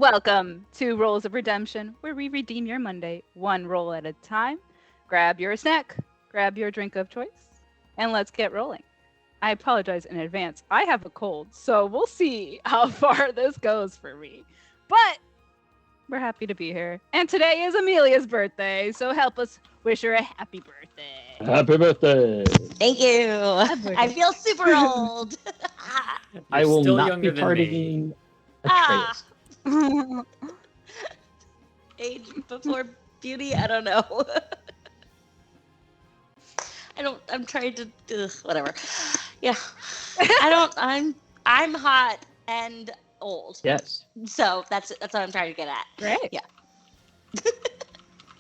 Welcome to Rolls of Redemption, where we redeem your Monday one roll at a time. Grab your snack, grab your drink of choice, and let's get rolling. I apologize in advance. I have a cold, so we'll see how far this goes for me. But we're happy to be here. And today is Amelia's birthday, so help us wish her a happy birthday. Happy birthday! Thank you. birthday. I feel super old. I will still not younger be than me. partying Atreus. Age before beauty, I don't know. I'm trying to, whatever. Yeah. I'm hot and old. Yes. So that's what I'm trying to get at. Great. Yeah.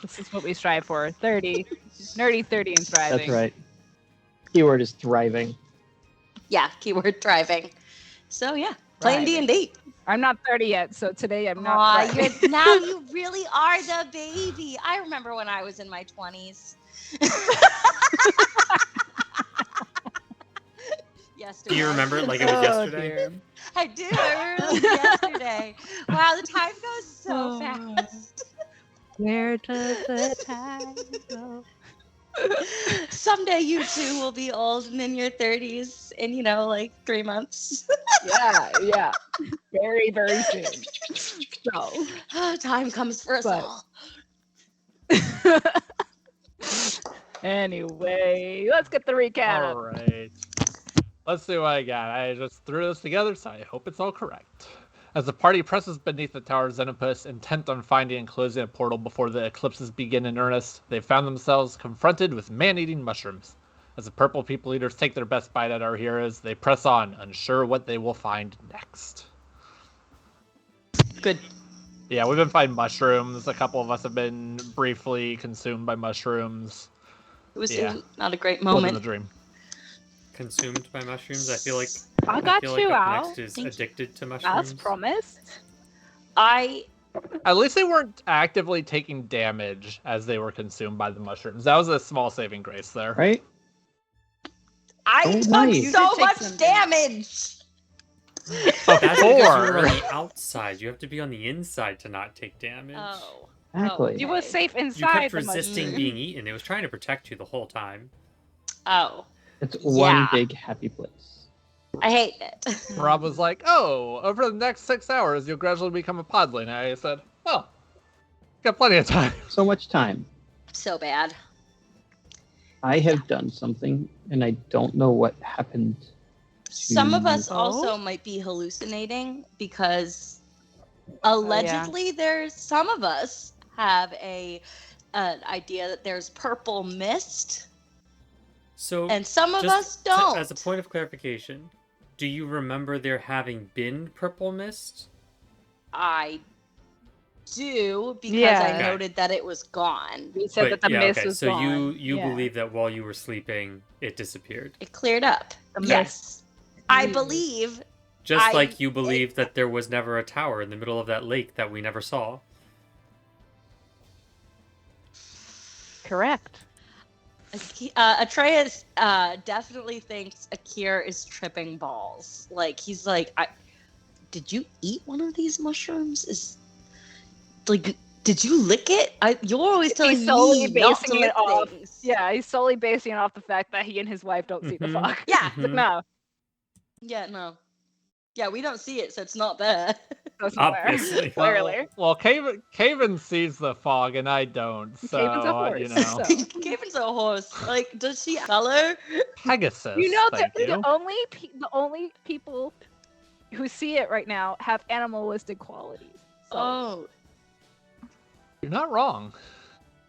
This is what we strive for. 30. Nerdy 30 and thriving. That's right. Keyword is thriving. Yeah, keyword thriving. So yeah, playing Thriving. D&D. I'm not 30 yet, so today I'm not. Aw, thriving. now you really are the baby. I remember when I was in my 20s. Yesterday. Do you remember it like it was Oh, yesterday? dear. I do. I remember it was yesterday. Wow, the time goes so Oh. fast. Where does the time go? Someday you too will be old and in your 30s in, like 3 months. Yeah. Very, very soon. So. Time comes for us But- all. Anyway, let's get the recap. All right. Let's see what I got. I just threw this together, so I hope it's all correct. As the party presses beneath the tower of Xenopus, intent on finding and closing a portal before the eclipses begin in earnest, they found themselves confronted with man-eating mushrooms. As the purple people eaters take their best bite at our heroes, they press on, unsure what they will find next. Good. Yeah, we've been finding mushrooms. A couple of us have been briefly consumed by mushrooms. It was Yeah. not a great Living the moment. dream. Consumed by mushrooms. I feel like I got feel like you up out. next is Thank you. addicted to As mushrooms. promised. At least they weren't actively taking damage as they were consumed by the mushrooms. That was a small saving grace there. Right? I Oh, took nice. so You did take much some damage. That's because you're on Before. the outside. You have to be on the inside to not take damage. Oh. Exactly. You were safe You inside kept the resisting mushroom. being eaten. It was trying to protect you the whole time. Oh. It's one Yeah. big happy place. I hate it. Rob was like, "Oh, over the next 6 hours, you'll gradually become a podling." I said, "Well, got plenty of time." So much time. So bad. I have done something, and I don't know what happened. Some of us Oh? also might be hallucinating because allegedly there's some of us have an idea that there's purple mist So, and some of just us don't. as a point of clarification, do you remember there having been purple mist? I do because Yeah. I Okay. noted that it was gone. We said that the mist okay. was So gone. you Yeah. believe that while you were sleeping, it disappeared. It cleared up. The Yes. I Mm. believe Just like you believe that there was never a tower in the middle of that lake that we never saw. Correct. Atreus definitely thinks Akir is tripping balls. Like he's like, did you eat one of these mushrooms? Did you lick it? You're always telling He's solely me not to basing it lick off. things. Yeah, he's solely basing it off the fact that he and his wife don't see the Mhm. fog. Yeah. Mhm. No, Yeah, no. Yeah, we don't see it, so it's not there. that's not there. Obviously. Clearly. Well, Caven sees the fog and I don't. So Caven's a horse, you know, so. Gavin's a horse. Like, does she color? Pegasus. You know, thank you. the only people who see it right now have animalistic qualities. So Oh. You're not wrong.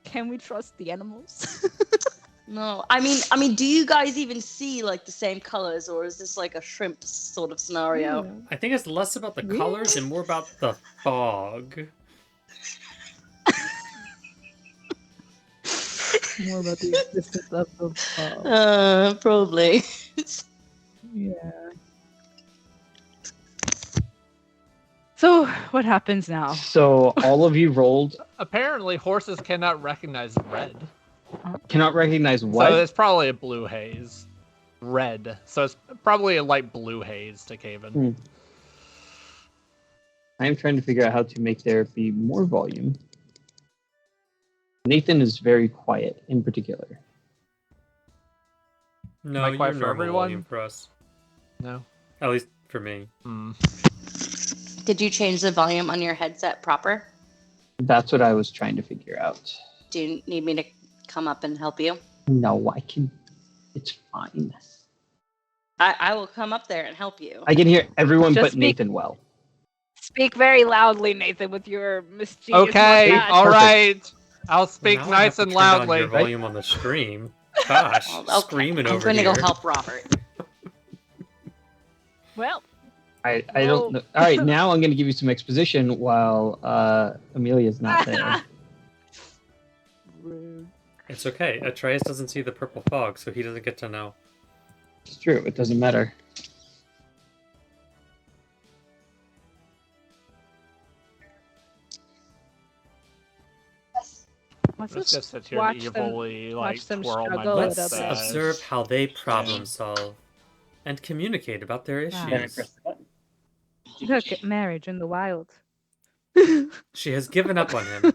can we trust the animals? No. I mean, do you guys even see like the same colors, or is this like a shrimp sort of scenario? I think it's less about the Really? colors and more about the fog. More about the existence of the fog. Probably. Yeah. So what happens now? So all of you rolled. Apparently, horses cannot recognize red. Cannot recognize what? So it's probably a blue haze. Red. So it's probably a light blue haze to Caven. Hmm. I'm trying to figure out how to make there be more volume. Nathan is very quiet in particular. No, I you're quiet for normal everyone? volume for us. No. At least for me. Did you change the volume on your headset proper? That's what I was trying to figure out. Do you need me to come up and help you? No, I can. It's fine. I will come up there and help you. I can hear everyone Just but speak- Nathan well. Speak very loudly, Nathan, with your mischievous Okay, mustache. all Perfect. right. I'll speak Now I nice have and to turn down loudly. your volume on the stream. Gosh, Oh, okay. screaming I'm over going to here. go help Robert. Well, I Well- don't know. All right, now I'm going to give you some exposition while Amelia's not there. rude. It's okay. Atreus doesn't see the purple fog, so he doesn't get to know. It's true. It doesn't matter. Let's Let's just just sit here watch and them- evilly watch them twirl my struggle a little Let's bit. observe how they problem solve and communicate about their Wow. issues. look at marriage in the wild. She has given up on him,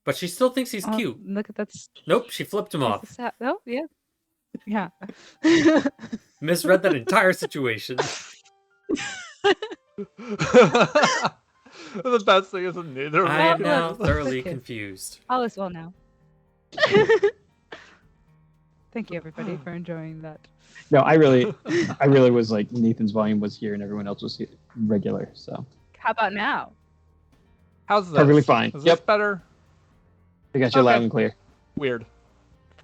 but she still thinks he's Oh, cute. Look at that. Nope, she flipped him off. Oh, yeah. Yeah. Misread that entire situation. The best thing is that neither of I am us now look, thoroughly okay. confused. All is well now. Thank you, everybody, for enjoying that. No, I really was like Nathan's volume was here and everyone else was here, regular. So How about now? How's this? Perfectly fine. Is this Yep. better? I got you Okay. loud and clear. Weird.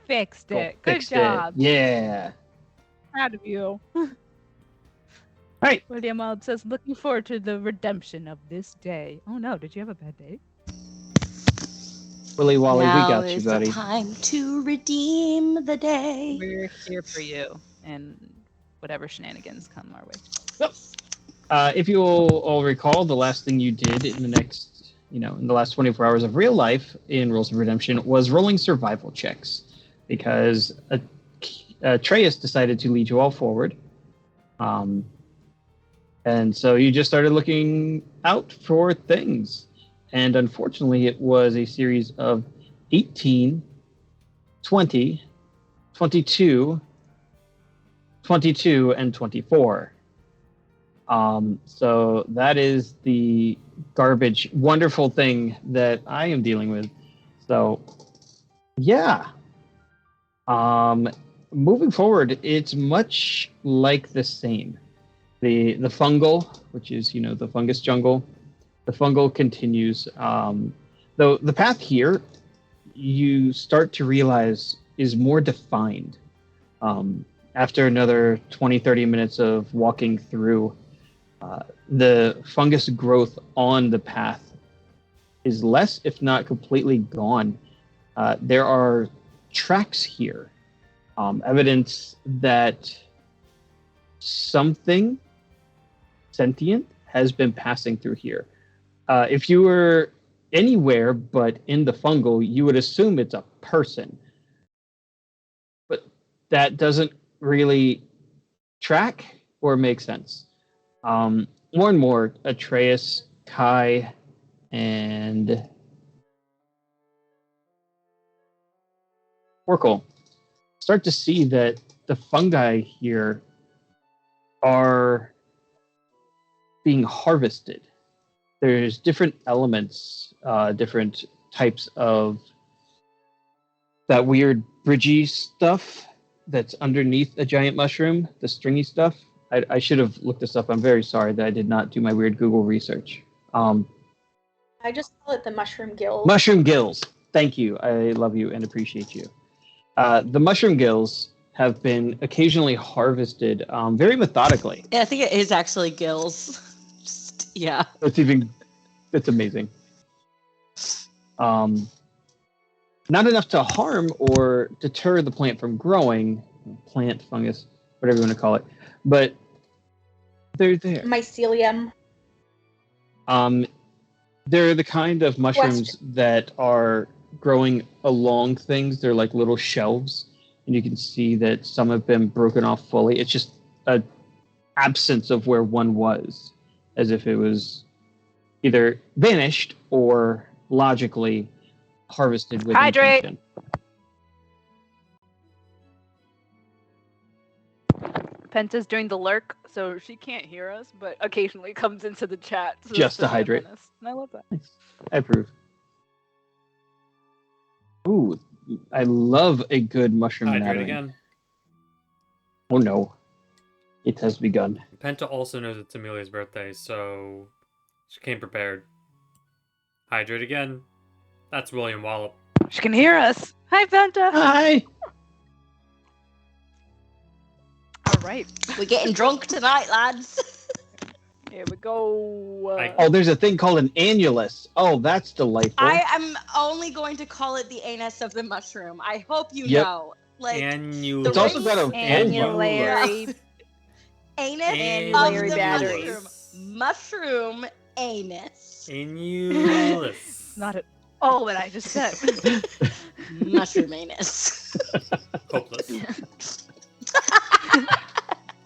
Fixed Cool. it. Good Fixed job. It. Yeah. Proud of you. Right. William Weld says, looking forward to the redemption of this day. Oh no, did you have a bad day? Willy Wally, now we got you, is buddy. the time to redeem the day. We're here for you and whatever shenanigans come our way. If you all recall, the last thing you did in the last 24 hours of real life in Rules of Redemption was rolling survival checks, because Atreus decided to lead you all forward. And so you just started looking out for things. And unfortunately, it was a series of 18, 20, 22, 22, and 24. So that is the garbage, wonderful thing that I am dealing with. So, yeah. Moving forward, it's much like the same. The fungal, which is, the fungus jungle, the fungal continues. Though the path here, you start to realize is more defined. After another 20, 30 minutes of walking through, the fungus growth on the path is less, if not completely gone. There are tracks here, evidence that something sentient has been passing through here. If you were anywhere but in the fungal, you would assume it's a person. But that doesn't really track or make sense. More and more, Atreus, Kai, and Orkle start to see that the fungi here are being harvested. There's different elements, different types of that weird bridgy stuff that's underneath a giant mushroom, the stringy stuff. I should have looked this up. I'm very sorry that I did not do my weird Google research. I just call it the mushroom gills. Mushroom gills. Thank you. I love you and appreciate you. The mushroom gills have been occasionally harvested very methodically. Yeah, I think it is actually gills. Yeah. It's amazing. Not enough to harm or deter the plant from growing, plant, fungus, whatever you want to call it, but they're there. Mycelium. They're the kind of mushrooms that are growing along things. They're like little shelves, and you can see that some have been broken off fully. It's just an absence of where one was, as if it was either vanished or logically harvested with Hydrate. intention. Penta's doing the lurk, so she can't hear us, but occasionally comes into the chat. Just to hydrate. menace. And I love that. I approve. Ooh, I love a good mushroom Hydrate mattering. again. Oh no. It has begun. Penta also knows it's Amelia's birthday, so she came prepared. Hydrate again. That's William Wallop. She can hear us. Hi, Penta. Hi! All right, We're getting drunk tonight, lads. here we go. Oh, there's a thing called an annulus. Oh, that's delightful. I am only going to call it the anus of the mushroom. I hope you Yep. know. Like Annulus. It's also got a Annulary. anus Annulary of the batteries. mushroom anus. Annulus. Not at all what I just said. Mushroom anus. Hopeless.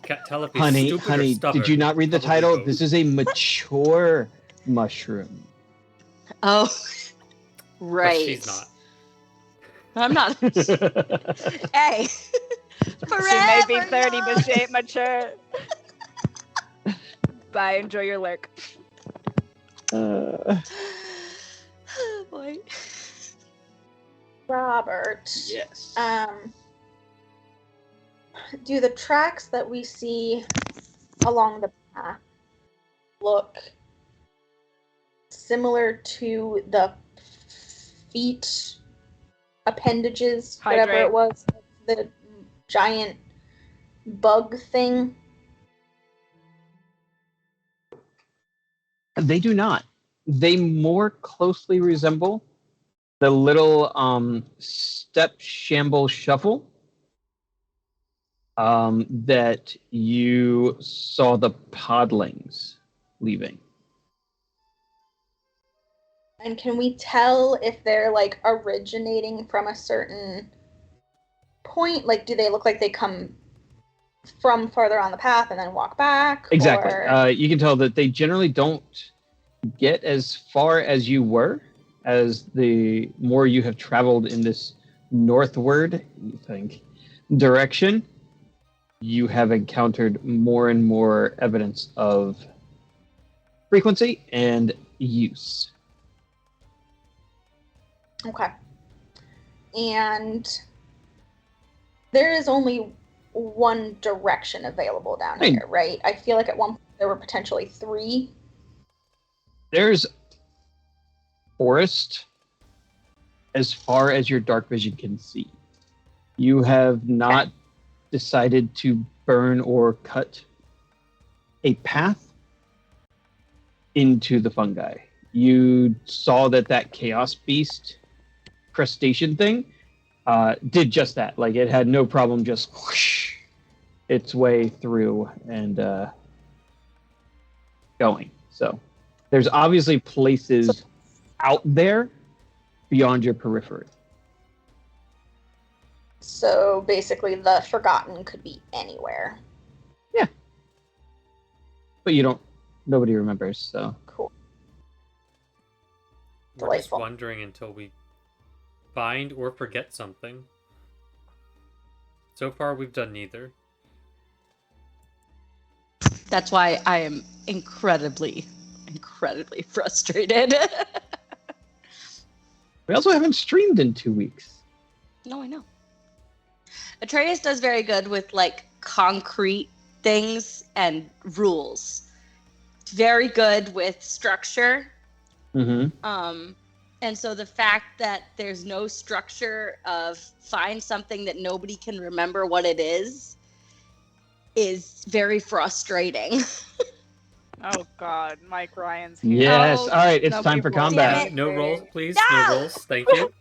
Can't tell if he's Honey, stupid or honey, stubborn. did you not read the Probably title? both. This is a mature mushroom. Oh, But right. she's not. I'm not. Hey. She may be Forever 30, but young. she ain't mature. Bye. Enjoy your lurk. Oh, boy. Robert. Yes. Do the tracks that we see along the path look similar to the feet appendages, whatever Hydrate. it was, the giant bug thing? They do not. They more closely resemble the little step shamble shuffle that you saw the podlings leaving. And can we tell if they're like originating from a certain point? Like, do they look like they come from farther on the path and then walk back? Exactly. Or... You can tell that they generally don't get as far as you were, as the more you have traveled in this northward, you think, direction. You have encountered more and more evidence of frequency and use. Okay. And there is only one direction available down Hey. here, right? I feel like at one point there were potentially three. There's forest as far as your dark vision can see. You have not decided to burn or cut a path into the fungi. You saw that chaos beast crustacean thing did just that. Like, it had no problem just whoosh its way through and going. So there's obviously places out there beyond your periphery. So basically the Forgotten could be anywhere. But nobody remembers, so. Cool. We're just Delightful. wondering until we find or forget something. So far, we've done neither. That's why I am incredibly frustrated. We also haven't streamed in 2 weeks. No, I know. Atreus does very good with like concrete things and rules. Very good with structure. Mm-hmm. And so the fact that there's no structure of find something that nobody can remember what it is very frustrating. Oh God, Mike Ryan's here. Yes. Oh, All right. It's no, time for people- combat. Damn it. No rolls, please. No! No rolls. Thank you.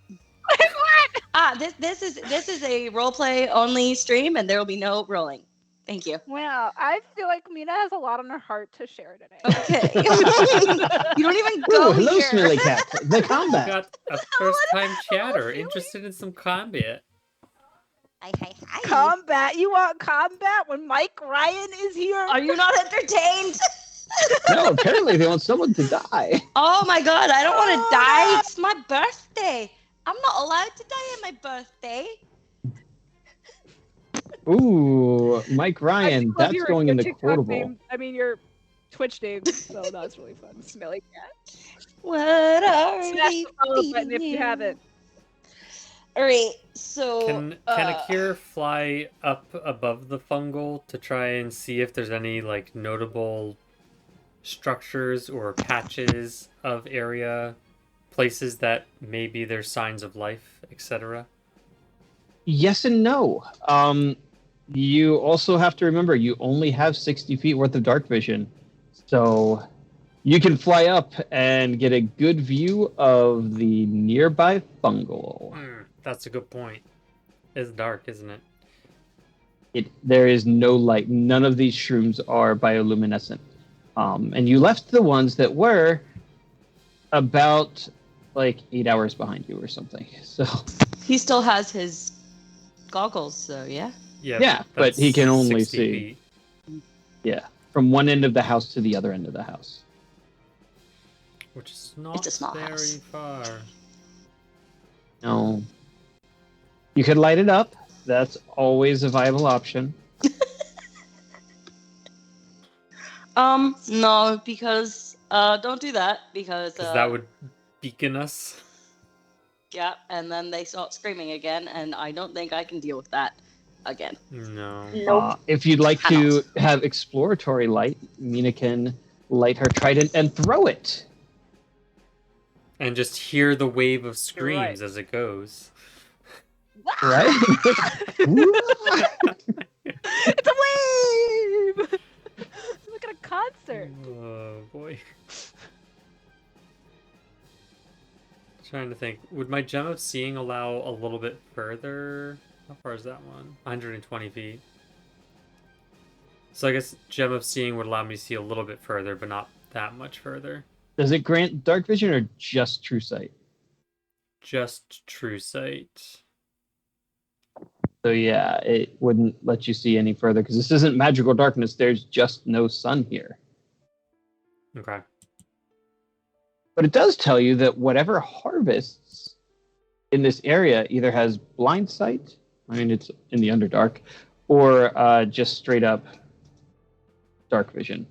This is a roleplay only stream, and there will be no rolling. Thank you. Well, I feel like Mina has a lot on her heart to share today. Okay. You don't even go Ooh, hello, here. Smelly Cat. The We combat. got a first-time chatter interested in some combat. Hi, hi, hi. Combat? You want combat when Mike Ryan is here? Are you not entertained? No, apparently they want someone to die. Oh my god, I don't want to die. It's my birthday. I'm not allowed to die on my birthday. Ooh, Mike Ryan, I love that's your going in the TikTok quotable. name. I mean, your Twitch name. So that's really fun. Smelly cat. What are Smash they the follow button if you feeding haven't. All right, so Can Akira fly up above the fungal to try and see if there's any like notable structures or patches of area, places that maybe there's signs of life, etc.? Yes and no. You also have to remember you only have 60 feet worth of dark vision. So you can fly up and get a good view of the nearby fungal. That's a good point. It's dark, isn't it? There is no light. None of these shrooms are bioluminescent. And you left the ones that were about like 8 hours behind you or something. So he still has his goggles, so yeah. Yeah, but that's he can only 60 see. feet, From one end of the house to the other end of the house. which is not It's a small very house. far. No. You could light it up. That's always a viable option. No, because don't do that because Because that would beacon us. yeah, and then they start screaming again, and I don't think I can deal with that again. No. Nope. If you'd like to Cannot. have exploratory light, Mina can light her trident and throw it. And just hear the wave of You're right. screams as it goes. Right? It's a wave! Look at a concert. Oh boy. Trying to think. Would my gem of seeing allow a little bit further? How far is that one? 120 feet. So I guess gem of seeing would allow me to see a little bit further, but not that much further. Does it grant dark vision or just true sight? Just true sight. So yeah, it wouldn't let you see any further because this isn't magical darkness. There's just no sun here. Okay. But it does tell you that whatever harvests in this area either has blind sight, I mean it's in the Underdark, or just straight up dark vision.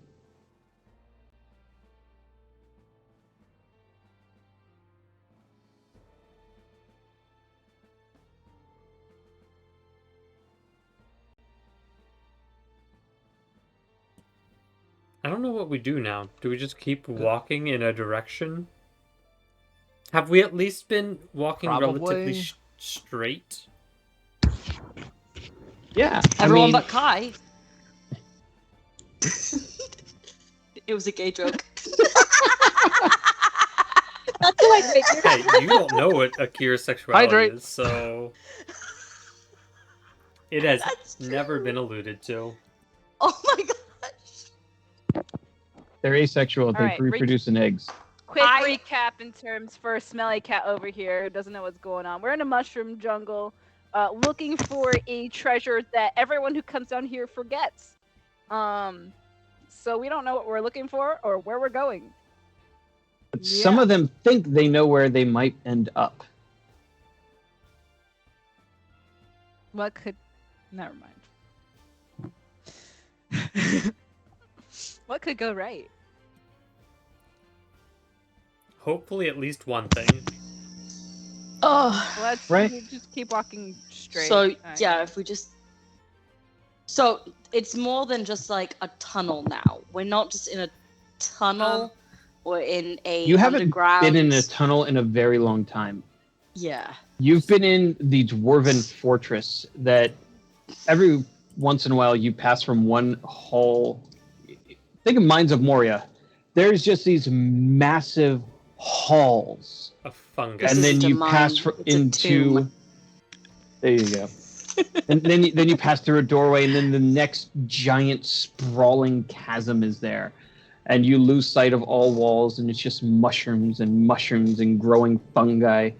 I don't know what we do now. Do we just keep walking in a direction? Have we at least been walking relatively Probably. straight? Yeah, Everyone I mean, but Kai. It was a gay joke. That's what I figured. Hey, you don't know what Akira's sexuality Hydrate. is, so it has That's never true. been alluded to. Oh my gosh. they're asexual. They Alright, reproduce in eggs. Quick I- recap in terms for Smelly Cat over here who doesn't know what's going on. We're in a mushroom jungle looking for a treasure that everyone who comes down here forgets. So we don't know what we're looking for or where we're going. But some Yeah. of them think they know where they might end up. What could... Never mind. What could go right? Hopefully, at least one thing. Oh. Let's Right. just keep walking straight. So Alright. yeah, if we just so it's more than just like a tunnel now. We're not just in a tunnel or in a You haven't underground. been in a tunnel in a very long time. Yeah. You've been in the dwarven fortress that every once in a while you pass from one hall. Think of Mines of Moria. There's just these massive halls, A fungus. and then isn't a you pass mine, it's a into. tomb. There you go. And then you pass through a doorway, and then the next giant sprawling chasm is there, and you lose sight of all walls, and it's just mushrooms and growing fungi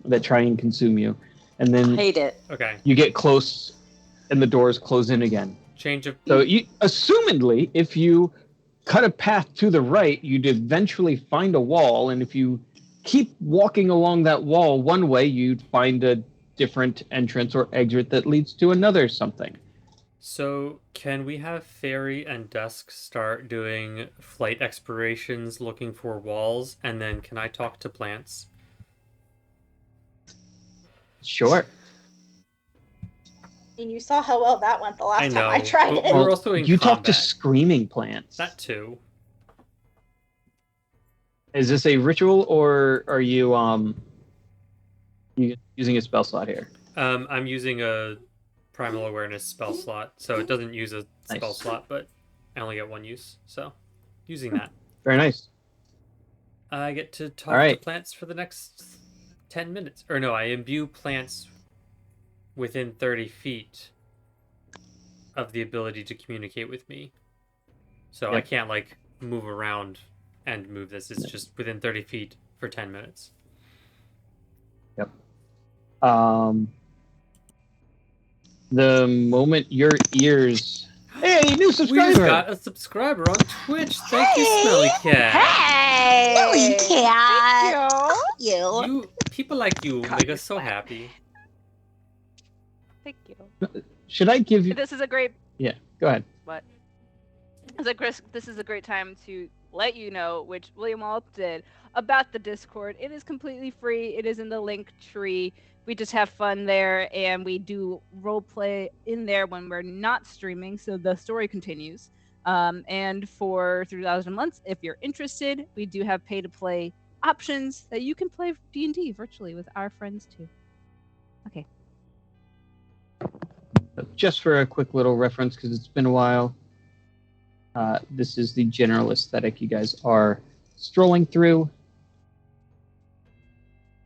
that try and consume you. And then Hate it. Okay. you get close, and the doors close in again. Change of So you, assumedly, if you cut a path to the right, you'd eventually find a wall, and if you keep walking along that wall one way, you'd find a different entrance or exit that leads to another something. So, can we have Fairy and Dusk start doing flight explorations looking for walls, and then can I talk to plants? Sure. And you saw how well that went the last I know, time I tried but it. we're also in You talk to combat. screaming plants. That too. Is this a ritual, or are you using a spell slot here? I'm using a Primal Awareness spell slot, so it doesn't use a spell Nice. slot, but I only get one use, so using that. Very nice. I get to talk All right. to plants for the next 10 minutes. Or no, I imbue plants within 30 feet of the ability to communicate with me. So I Yep. can't, like, move around and move this. It's just within 30 feet for 10 minutes. The moment your ears... Hey, new We subscriber! just got a subscriber on Twitch. Thank you, Smelly Cat. Hey! Silly cat! Thank you. You. You people like you God, make you're us so fine. happy. Thank you. Should I give you... This is a great Yeah, go ahead. This is a great time to let you know, which William Walt did, about the Discord. It is completely free. It is in the link tree. We just have fun there, and we do role play in there when we're not streaming, so the story continues. And for 3,000 months, if you're interested, we do have pay-to-play options that you can play D&D virtually with our friends too. Okay. Just for a quick little reference, because it's been a while, this is the general aesthetic you guys are strolling through.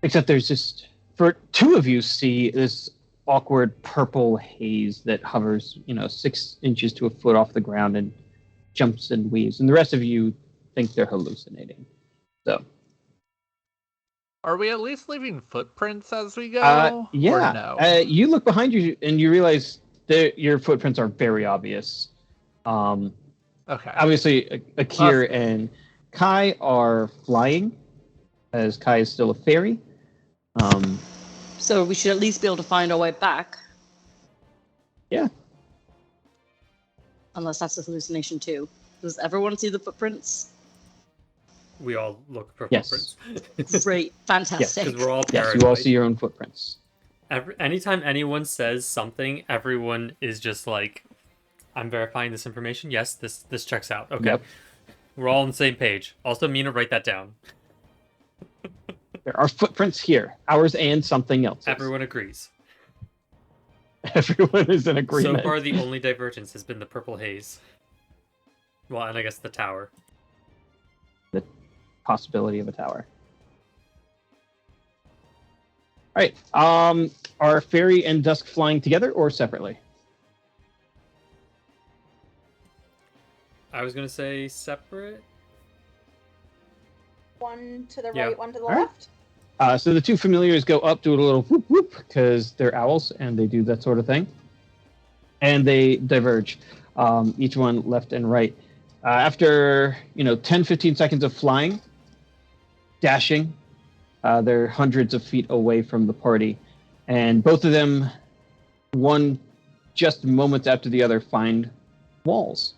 Except there's just, for two of you, see this awkward purple haze that hovers, 6 inches to a foot off the ground and jumps and weaves. And the rest of you think they're hallucinating. So, Are we at least leaving footprints as we go? yeah. Or no? You look behind you and you realize that your footprints are very obvious. Okay. Obviously, Akir and Kai are flying, as Kai is still a fairy. So we should at least be able to find our way back. Yeah. Unless that's a hallucination too. Does everyone see the footprints? We all look for Yes. footprints. Great. Fantastic. Because we're all Yes, paranoid. you all see your own footprints. Anytime anyone says something, everyone is just like, I'm verifying this information. Yes, this checks out. Okay. Yep. We're all on the same page. Also, Mina, write that down. There are footprints here, ours and something else. Everyone agrees. Everyone is in agreement. So far, the only divergence has been the purple haze. Well, and I guess the tower. The possibility of a tower. All right. Are Fairy and Dusk flying together or separately? I was going to say separate. One to the Yeah. right, one to the All right. left. So the two familiars go up, do a little whoop whoop, because they're owls and they do that sort of thing. And they diverge, each one left and right. After, 10, 15 seconds of flying, dashing, they're hundreds of feet away from the party. And both of them, one just moments after the other, find walls.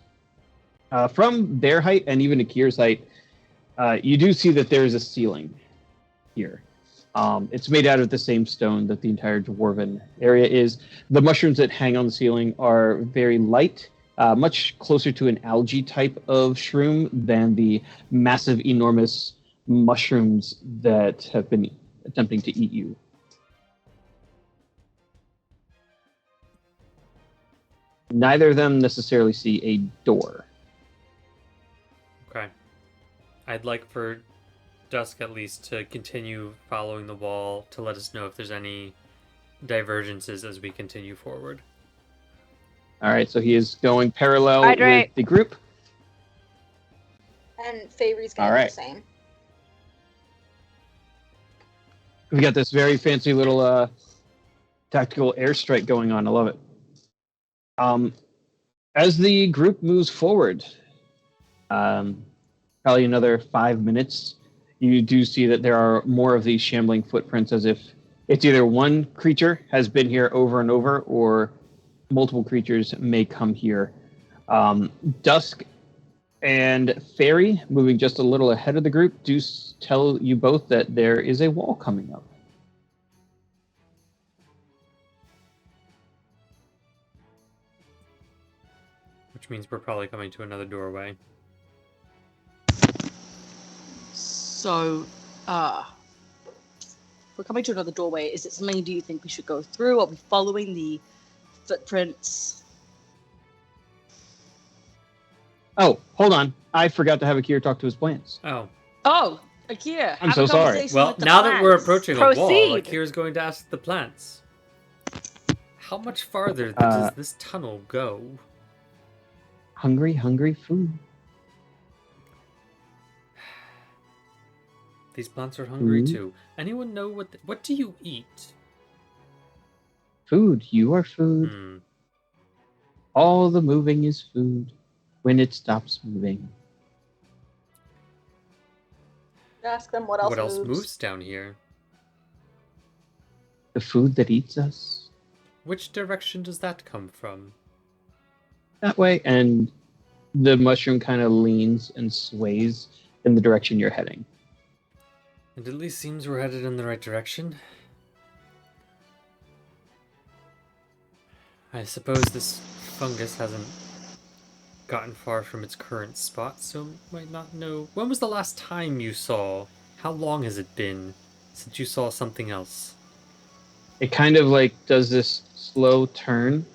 From their height and even Akir's height, you do see that there is a ceiling here. It's made out of the same stone that the entire dwarven area is. The mushrooms that hang on the ceiling are very light, much closer to an algae type of shroom than the massive, enormous mushrooms that have been attempting to eat you. Neither of them necessarily see a door. Okay. I'd like for Dusk at least to continue following the wall to let us know if there's any divergences as we continue forward. All right, so he is going parallel Hydrate. with the group. And Fairy's gonna All do right. the same. We got this very fancy little tactical airstrike going on. I love it. As the group moves forward, Probably another 5 minutes, you do see that there are more of these shambling footprints, as if it's either one creature has been here over and over, or multiple creatures may come here. Dusk and Fairy, moving just a little ahead of the group, do tell you both that there is a wall coming up. Which means we're probably coming to another doorway. So, we're coming to another doorway. Is it something do you think we should go through? Are we following the footprints? Oh, hold on. I forgot to have Akira talk to his plants. Oh. Oh, Akira. I'm have so a sorry. conversation Well, with the now that we're plants. approaching a wall, Proceed. Akira's going to ask the plants. How much farther does this tunnel go? Hungry food. These plants are hungry Food? too. Anyone know what do you eat? Food. You are food. Hmm. All the moving is food when it stops moving. Ask them what else, What else moves. moves down here? The food that eats us. Which direction does that come from? That way, and the mushroom kind of leans and sways in the direction you're heading. It at least seems we're headed in the right direction. I suppose this fungus hasn't gotten far from its current spot, so might not know. When was the last time you saw? How long has it been since you saw something else? It kind of like does this slow turn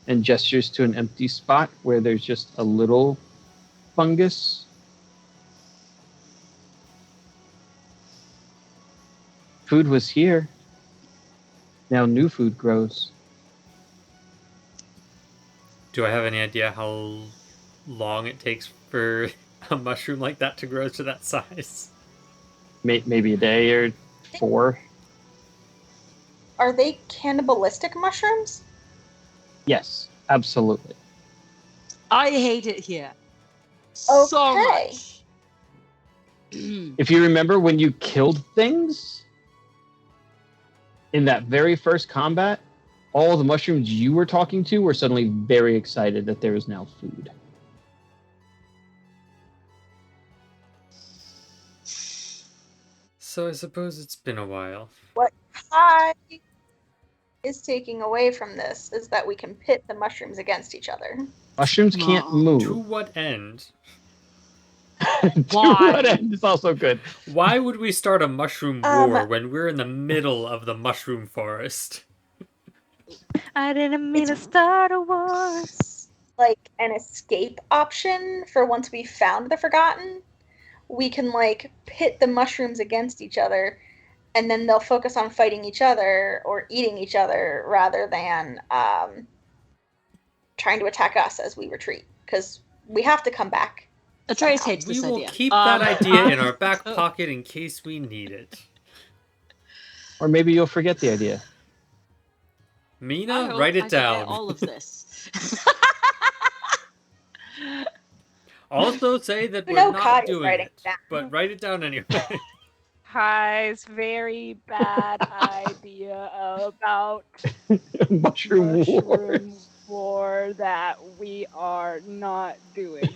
and gestures to an empty spot where there's just a little fungus. Food was here. Now new food grows. Do I have any idea how long it takes for a mushroom like that to grow to that size? Maybe a day or 4. Are they cannibalistic mushrooms? Yes, absolutely. I hate it here. So Okay. much. If you remember when you killed things in that very first combat, all the mushrooms you were talking to were suddenly very excited that there is now food. So I suppose it's been a while. What Kai is taking away from this is that we can pit the mushrooms against each other. Mushrooms can't Aw. move. To what end? To Why? what end is also good. Why would we start a mushroom Um, war when we're in the middle of the mushroom forest? I didn't mean to start a war. Like an escape option for once we found the Forgotten. We can like pit the mushrooms against each other, and then they'll focus on fighting each other or eating each other rather than trying to attack us as we retreat. Because we have to come back. Atreus hates We this will idea. keep that idea in our back pocket in case we need it. Or maybe you'll forget the idea. I Mina, hope write I it forget down. all of this. Also say that You we're know not Kai is doing writing it, it down. but write it down anyway. Kai's very bad idea about Mushroom war. mushroom war that we are not doing.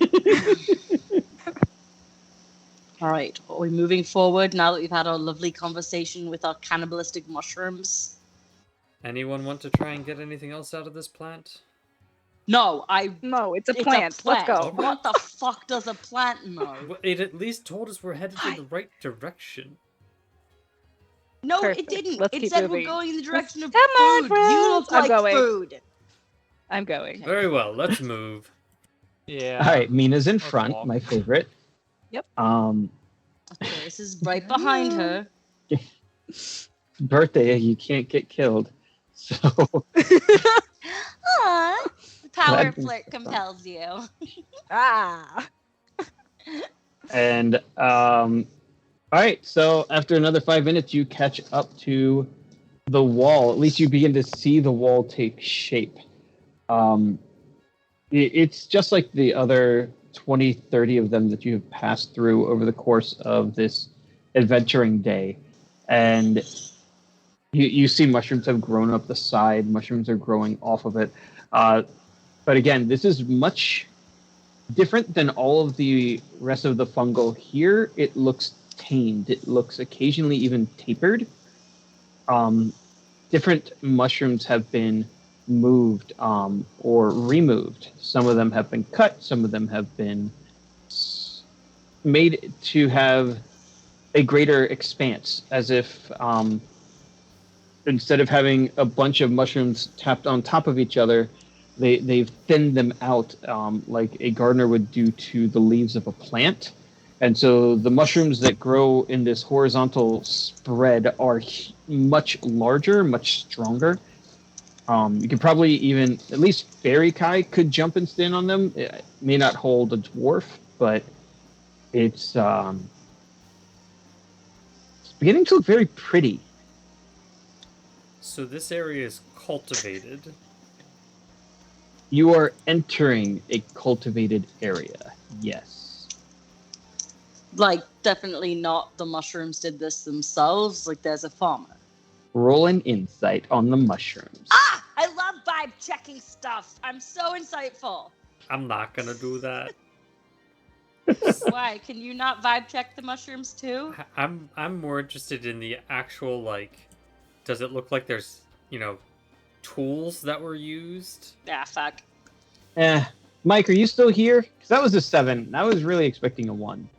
All right, are we moving forward now that we've had our lovely conversation with our cannibalistic mushrooms? Anyone want to try and get anything else out of this plant? No, No, it's a it's plant. Let's go. What the fuck does a plant know? Well, it at least told us we're headed in the right direction. No, Perfect. it didn't. Let's It keep said moving. we're going in the direction of Come on, food. friends. You look I'm like going. food. I'm going. Okay. Very well, let's move. Yeah. All right, Mina's in Let's front, walk. my favorite. Yep. Okay, this is right behind her. Birthday, you can't get killed. So Aw, the power Glad- of flirt compels you. Ah. and all right, so after another 5 minutes, you catch up to the wall. At least you begin to see the wall take shape. It's just like the other 20, 30 of them that you have passed through over the course of this adventuring day. And you see mushrooms have grown up the side, mushrooms are growing off of it. But again, this is much different than all of the rest of the fungal. Here, it looks tamed. It looks occasionally even tapered. Different mushrooms have been moved or removed. Some of them have been cut. Some of them have been made to have a greater expanse, as if instead of having a bunch of mushrooms tapped on top of each other, they've thinned them out like a gardener would do to the leaves of a plant. And so the mushrooms that grow in this horizontal spread are much larger, much stronger. You could probably even, at least Fairy Kai could jump and stand on them. It may not hold a dwarf, but it's beginning to look very pretty. So this area is cultivated. You are entering a cultivated area, yes. Like, definitely not the mushrooms did this themselves. Like, there's a farmer. Roll an insight on the mushrooms. Ah! I love vibe checking stuff. I'm so insightful. I'm not gonna do that. Why? Can you not vibe check the mushrooms too? I'm more interested in the actual, like, does it look like there's, tools that were used? Yeah, fuck. Mike, are you still here? Because that was a 7. I was really expecting a 1.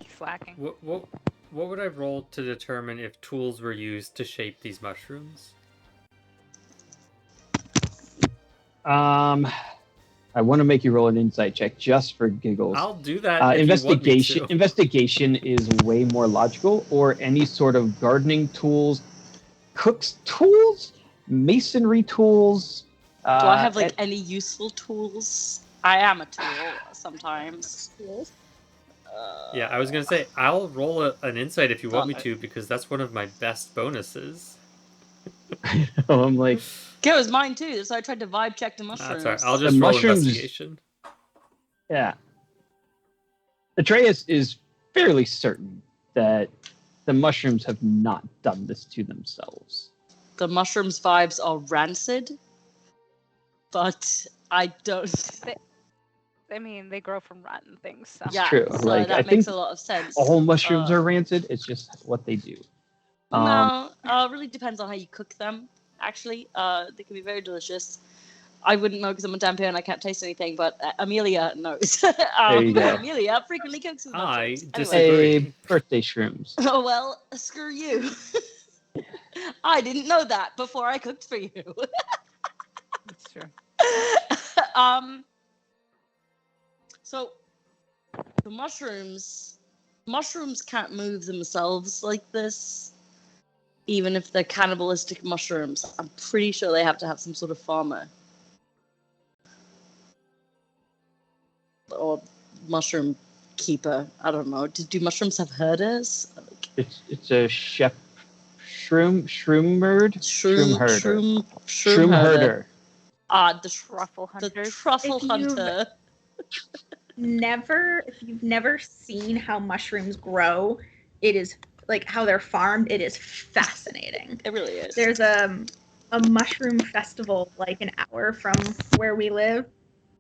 He's slacking. What would I roll to determine if tools were used to shape these mushrooms? I want to make you roll an insight check just for giggles. I'll do that. If Investigation. You want me to. Investigation is way more logical, or any sort of gardening tools, cook's tools, masonry tools. Do I have any useful tools? I am a tool sometimes. Yeah, I was gonna say I'll roll an insight if you want me to, because that's one of my best bonuses. I'm like, It was mine too, so I tried to vibe check the mushrooms. That's all right. I'll just roll mushrooms- investigation. yeah. Atreus is fairly certain that the mushrooms have not done this to themselves. The mushrooms vibes are rancid, but I don't. I mean, they grow from rotten things. So. Yeah, true. so Like, that I makes think a lot of sense. All mushrooms are rancid. It's just what they do. No, really depends on how you cook them. Actually, they can be very delicious. I wouldn't know because I'm a dampier and I can't taste anything, but Amelia knows. There you go. Amelia frequently cooks with I mushrooms. disagree. Anyway. Birthday shrooms. Oh, well, screw you. I didn't know that before I cooked for you. That's true. So the mushrooms can't move themselves like this, even if they're cannibalistic mushrooms. I'm pretty sure they have to have some sort of farmer or mushroom keeper. I don't know. Do mushrooms have herders? It's a chef shroom herder. Shroom Herder. The Truffle the hunters. truffle If you've- hunter. If you've never seen how mushrooms grow, it is like how they're farmed. It is fascinating. It really is. There's a mushroom festival like an hour from where we live,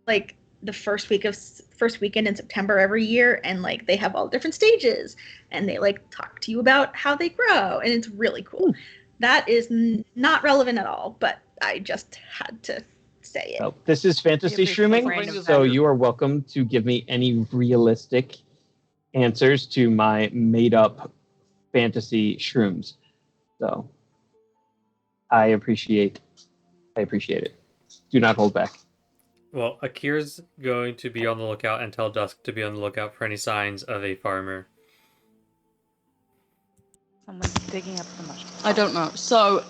like the first weekend in September every year, and like they have all different stages, and they like talk to you about how they grow, and it's really cool. That is not relevant at all, but I just had to say it. So this is fantasy Yeah, shrooming, random so fact. you are welcome to give me any realistic answers to my made-up fantasy shrooms. So I appreciate it. Do not hold back. Well, Akir's going to be on the lookout and tell Dusk to be on the lookout for any signs of a farmer. Someone's digging up the mushrooms. I don't know. So,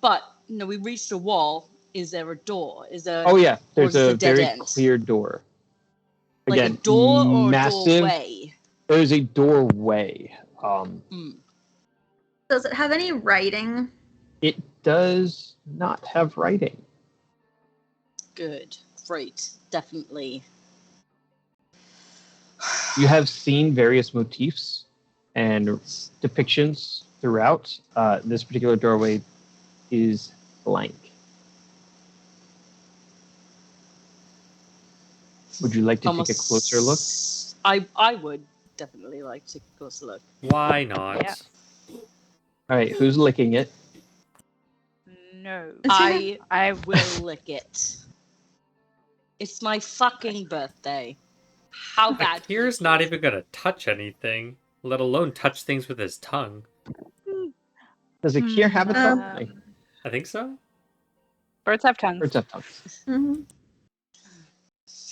but we reached a wall. Is there a door? Is there Oh yeah, there's is it a a dead very end? clear door. like Again, a door or massive. a doorway? There's a doorway. Does it have any writing? It does not have writing. Good. Great. Definitely. You have seen various motifs and depictions throughout. This particular doorway is blank. Would you like to take a closer look? I would definitely like to take a closer look. Why not? Yeah. All right, who's licking it? No. I will lick it. It's my fucking birthday. How bad? could Akira's it not be? even gonna touch anything, let alone touch things with his tongue. Does Akir have a tongue? I think so. Birds have tongues. Birds have tongues. Mhm.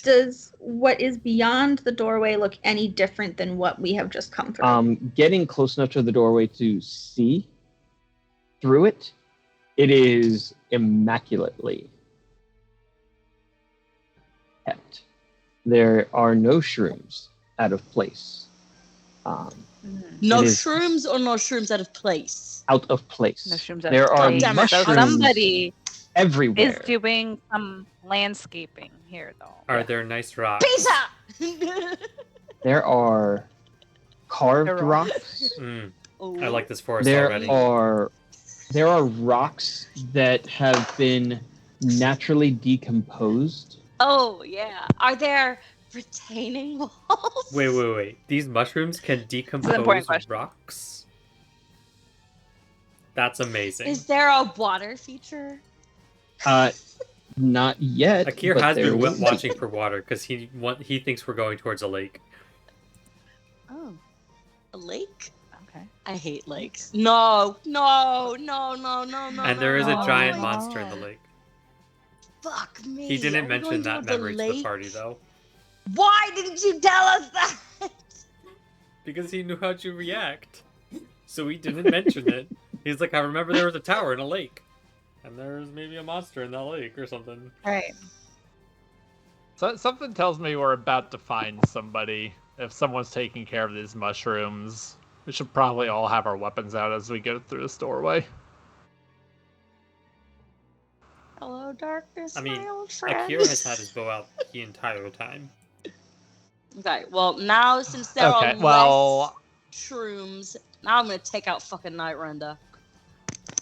Does what is beyond the doorway look any different than what we have just come through? Getting close enough to the doorway to see through it, it is immaculately kept. There are no shrooms out of place. No It is- shrooms or no shrooms out of place? Out of place. No shrooms out There of are place. Damn it. So mushrooms somebody everywhere. is doing some landscaping here, though. Are there nice rocks? Pizza! There are carved They're all- rocks. I like this forest There already. are rocks that have been naturally decomposed. Oh, yeah. Are there retaining walls? Wait. These mushrooms can an decompose important question. rocks? That's amazing. Is there a water feature? Not yet. Akir but has there been will be. watching for water because he thinks we're going towards a lake. Oh. A lake? Okay. I hate lakes. No. And there is a no, giant no. monster in the lake. Fuck me. He Are didn't we mention going that towards a memory to the lake? party though, Why didn't you tell us that? because he knew how to react. So he didn't mention it. He's like, I remember there was a tower in a lake, and there's maybe a monster in that lake or something. Right. So, something tells me we're about to find somebody. If someone's taking care of these mushrooms, we should probably all have our weapons out as we go through this doorway. Hello, darkness, I mean, my old friend. Akira has had his bow out the entire time. Okay, well, now since there Okay, are well- less shrooms, now I'm gonna take out fucking Night Render.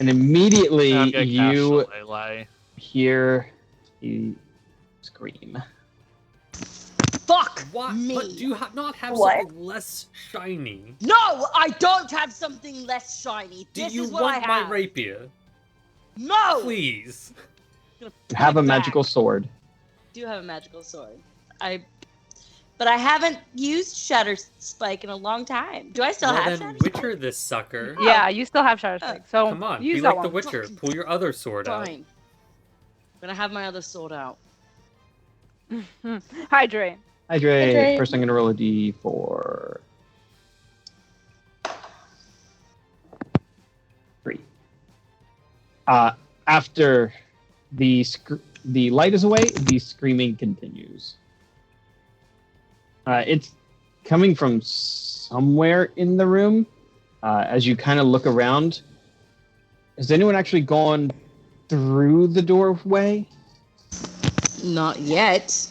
And immediately I'm gonna cast you Shillelagh. hear he scream. Fuck What? me. But do you not have What? something less shiny? No, I don't have something less shiny. Do This you is what want I my have. rapier? No. Please. I'm gonna You have put a it magical back. sword. I do have a magical sword. But I haven't used Shatter Spike in a long time. Do I still Well have then, Shatter Spike? Witcher this sucker. Yeah, you still have Shadow Strike. So Come on, use be that like the one. Witcher. Fucking Pull your other sword out. Fine. I'm gonna have my other sword out. Hydrate. Hydrate. Hydrate. First, I'm going to roll a d4. 3. After the light is away, the screaming continues. It's coming from somewhere in the room. As you kind of look around, has anyone actually gone through the doorway? Not yet.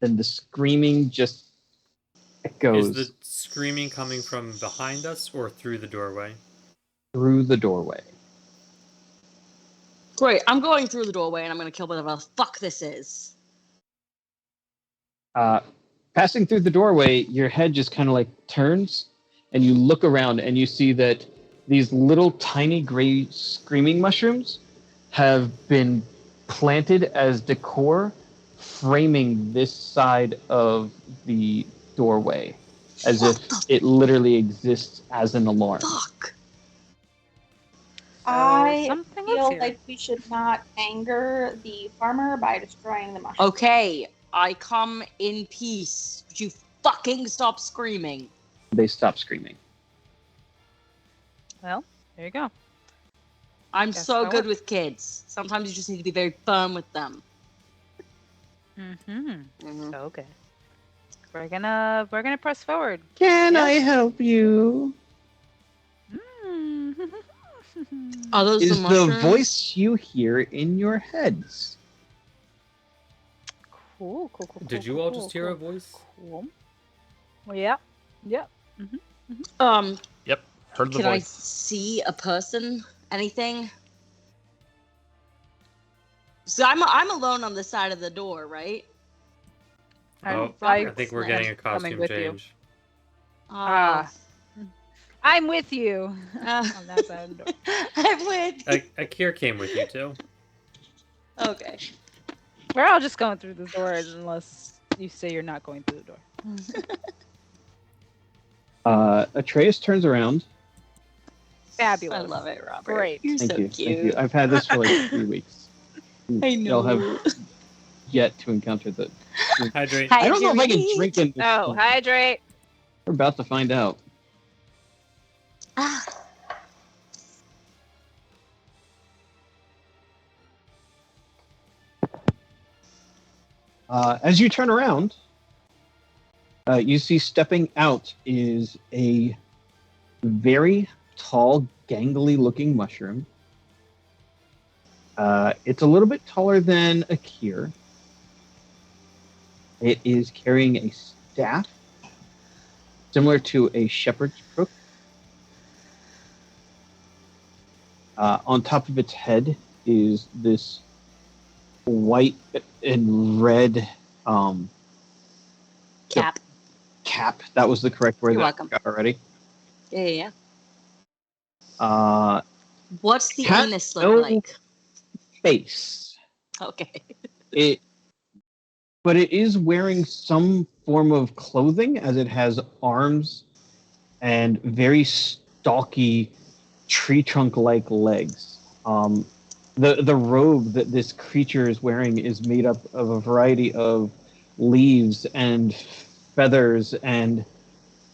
Then the screaming just echoes Is the screaming coming from behind us or through the doorway? through the doorway. Great, I'm going through the doorway and I'm gonna kill whatever the fuck this is. Passing through the doorway, your head just kind of like turns, and you look around and you see that these little tiny gray screaming mushrooms have been planted as decor, framing this side of the doorway, as What if the it literally exists as an alarm. fuck? I something feel else here. like we should not anger the farmer by destroying the mushroom. Okay, I come in peace. Would you fucking stop screaming? They stop screaming. Well, there you go. I'm Guess so so. good with kids. Sometimes you just need to be very firm with them. Mm-hmm. So good. We're gonna press forward. Can Yeah. I help you? Mm. Are those is the mushrooms? the voice you hear in your heads. Cool. Did you all just hear a voice? Cool. Well, yeah. Yep. Yep, heard the Can I voice. see a person? Anything? So I'm alone on the side of the door, right? Oh, I I think we're Right. getting a Coming costume with you. change. Ah. I'm with you. Uh, On that side of the door. I'm with. Akir came with you too. Okay. We're all just going through the door unless you say you're not going through the door. Atreus turns around. Fabulous. I love it, Robert. Great. You're Thank so you. cute. Thank you. I've had this for like 3 weeks. I Y'all know. have yet to encounter the. Hydrate. I don't know if I can drink in this. Oh, hydrate. We're about to find out. Ah. As you turn around, you see stepping out is a very tall, gangly-looking mushroom. It's a little bit taller than Akir. It is carrying a staff, similar to a shepherd's crook. On top of its head is this white and red Cap. cap. That was the correct word. You're that I welcome. forgot already. Yeah. What's the Cat- anus look no. like? Face. Okay. But it is wearing some form of clothing, as it has arms and very stalky, tree trunk-like legs. The robe that this creature is wearing is made up of a variety of leaves and feathers, and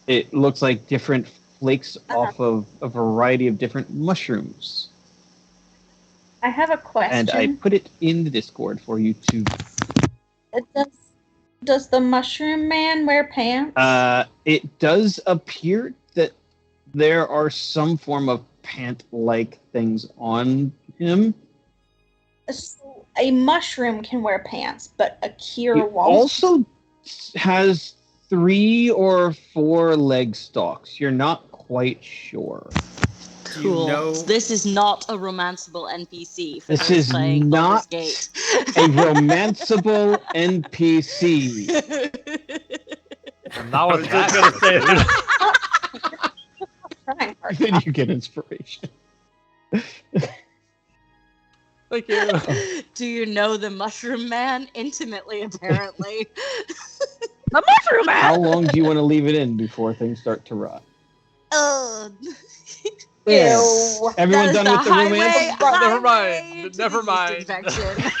it looks like different flakes off of a variety of different mushrooms. I have a And question. I put it in the Discord for you to. Does the mushroom man wear pants? It does appear that there are some form of pant-like things on him. So a mushroom can wear pants, but a He Kira won't. also has 3 or 4 leg stalks. You're not quite sure. Do you Cool. know- So this is not a romanceable NPC for This those is playing not Baldur's Gate. a romanceable NPC. Not I with was that. just gonna say that. Trying hard. Then you get inspiration. Thank you. Do you know the mushroom man intimately? Apparently. The mushroom How man. long do you want to leave it in before things start to rot? Ugh. There. Ew. Everyone That is done the with the highway, romance? Never mind. highway to Never the mind. yeast infection.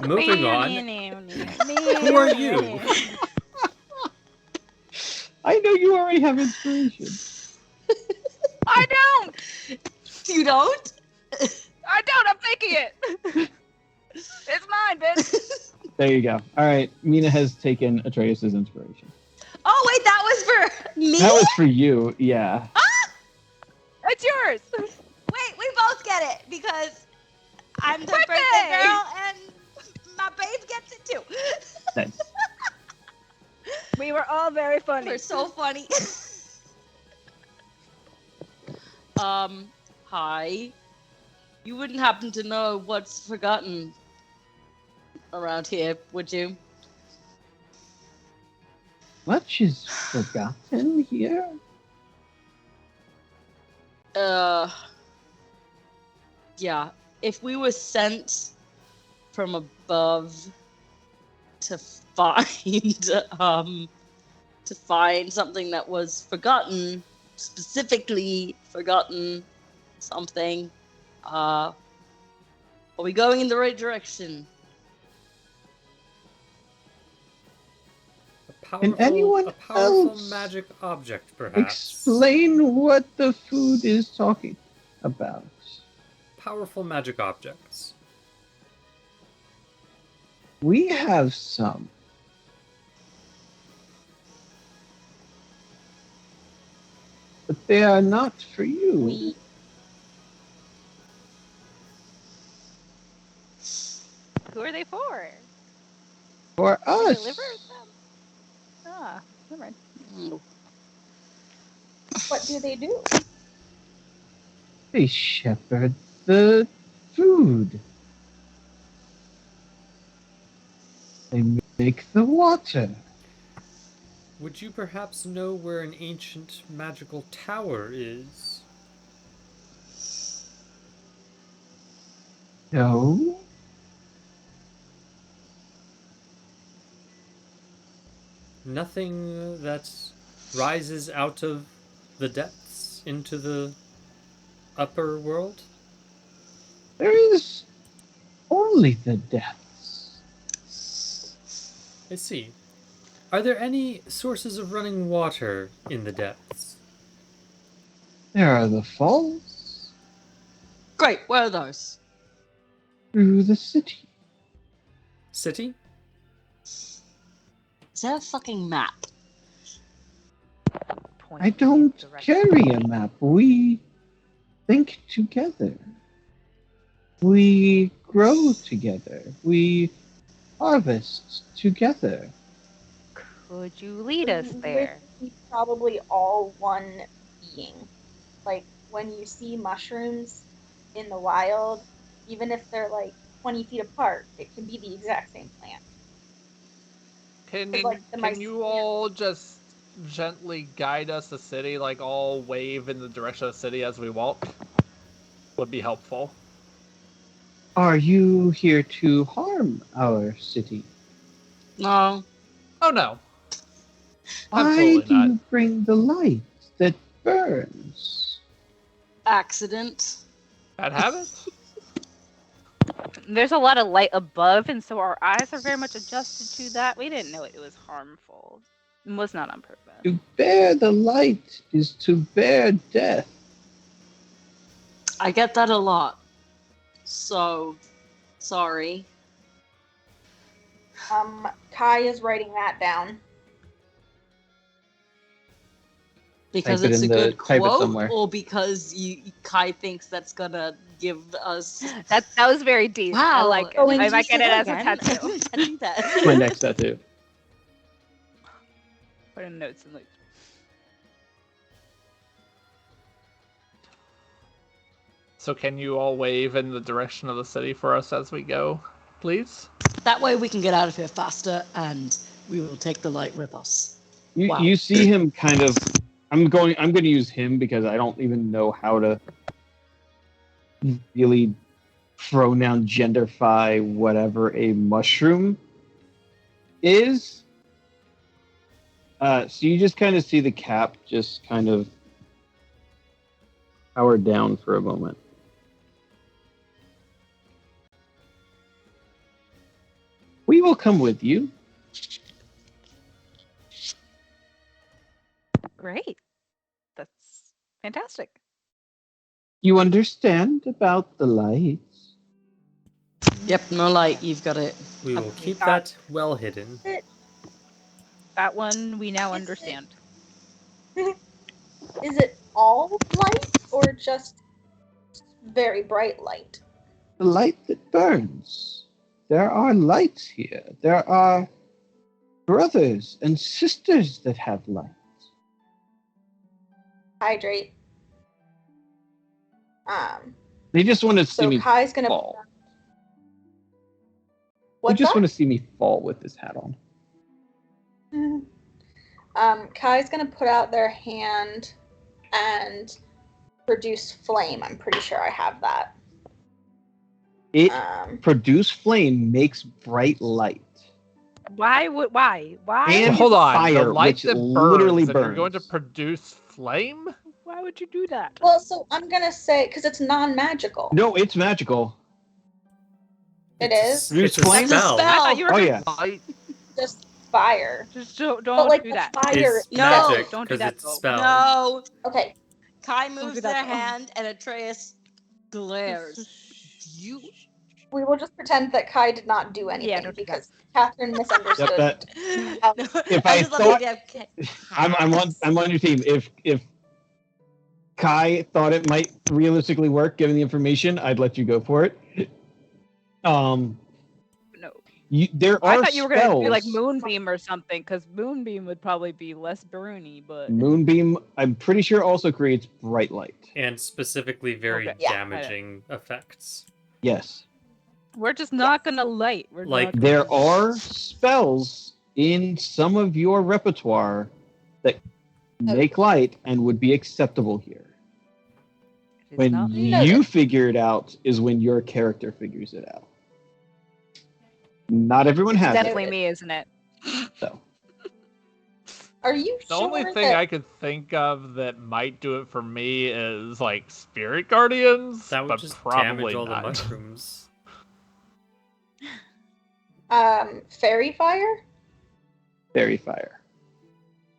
Moving on. Who are you? I know you already have inspiration. I don't. You don't? I don't. I'm thinking it. It's mine, bitch. There you go. All right, Mina has taken Atreus' inspiration. Oh wait, that was for me. That was for you, yeah. It's yours. Wait, we both get it because I'm the Birthday! birthday girl and my babe gets it too. Nice. We were all very funny. We're so funny. Hi. You wouldn't happen to know what's forgotten around here, would you? Much is forgotten here. Yeah. If we were sent from above to find something that was forgotten, specifically forgotten something, are we going in the right direction? anyone a powerful else magic object, perhaps. Explain what the food is talking about. Powerful magic objects. We have some. But they are not for you. We Who are they for? For us. Deliver them. Ah, never mind. Mm. What do they do? They shepherd the food. They make the water. Would you perhaps know where an ancient magical tower is? No. Nothing that rises out of the depths into the upper world? There is only the depths. I see. Are there any sources of running water in the depths? There are the falls Great, where are those? through the city. City? Is there a fucking map? Point I in don't direction. carry a map. We think together. We grow together. We harvest together. Could you lead us there? We're probably all one being. Like when you see mushrooms in the wild, even if they're like 20 feet apart, it can be the exact same plant. Can Like the can you mycelium. all just gently guide us to the city, like all wave in the direction of the city as we walk? Would be helpful. Are you here to harm our city? No. Oh no. Why Absolutely do not. you bring the light that burns? Accident. Bad habit? There's a lot of light above, and so our eyes are very much adjusted to that. We didn't know it was harmful. It was not on purpose. To bear the light is to bear death. I get that a lot. So, sorry. Kai is writing that down. Because Type it it's a in the- good type it quote, somewhere. or because Kai thinks that's gonna give us. That was very deep. I Wow. like it. Oh, and I you might get said it as a Again? tattoo. Tattoo that. My next tattoo. Put in notes and like. So can you all wave in the direction of the city for us as we go, please? That way we can get out of here faster, and we will take the light with us. You, Wow. you see him kind of. I'm going to use him because I don't even know how to really pronoun genderfy whatever a mushroom is. So you just kind of see the cap just kind of power down for a moment. We will come with you. Great. That's fantastic. You understand about the lights? Yep, no light. You've got it. We will Okay, keep got that well hidden. That one we now understand. Is it all light or just very bright light? The light that burns. There are lights here. There are brothers and sisters that have light. Hydrate. They just want to see So me Kai's gonna. fall. They What's just that? want to see me fall with this hat on. Kai's gonna put out their hand and produce flame. I'm pretty sure I have that. It Um, flame makes bright light. Why would why? And Hold on. fire, the light which that literally burns, and you're going to burns. produce flame? Why would you do that? well, so I'm gonna say because it's non-magical. No, it's magical. It It's is? Use a flame? spell. I thought you were Oh gonna yeah. Light. Just fire. just don't But like do the that. fire. It's No. magic Don't do because that, it's though. spell. No. Okay. Kai do moves that, their though. hand, and Atreus glares. You. We will just pretend that Kai did not do anything don't do because Catherine misunderstood. Yep, that, No, If I just love thought- the idea of I'm on your team. If Kai thought it might realistically work given the information, I'd let you go for it. There are I thought you were going to do like spells. Moonbeam or something, because Moonbeam would probably be less burny, but Moonbeam, I'm pretty sure, also creates bright light. And specifically very Okay. Yeah. damaging effects. Yes. we're just not going to light. We're Like, not gonna There do that. are spells in some of your repertoire that make light and would be acceptable here. It is When not- you figure it out is when your character figures it out. Not everyone has Definitely it. me, isn't it? So. Are you The sure only thing that I could think of that might do it for me is like Spirit Guardians, That would but just probably damage all not. the mushrooms. Fairy fire? Fairy fire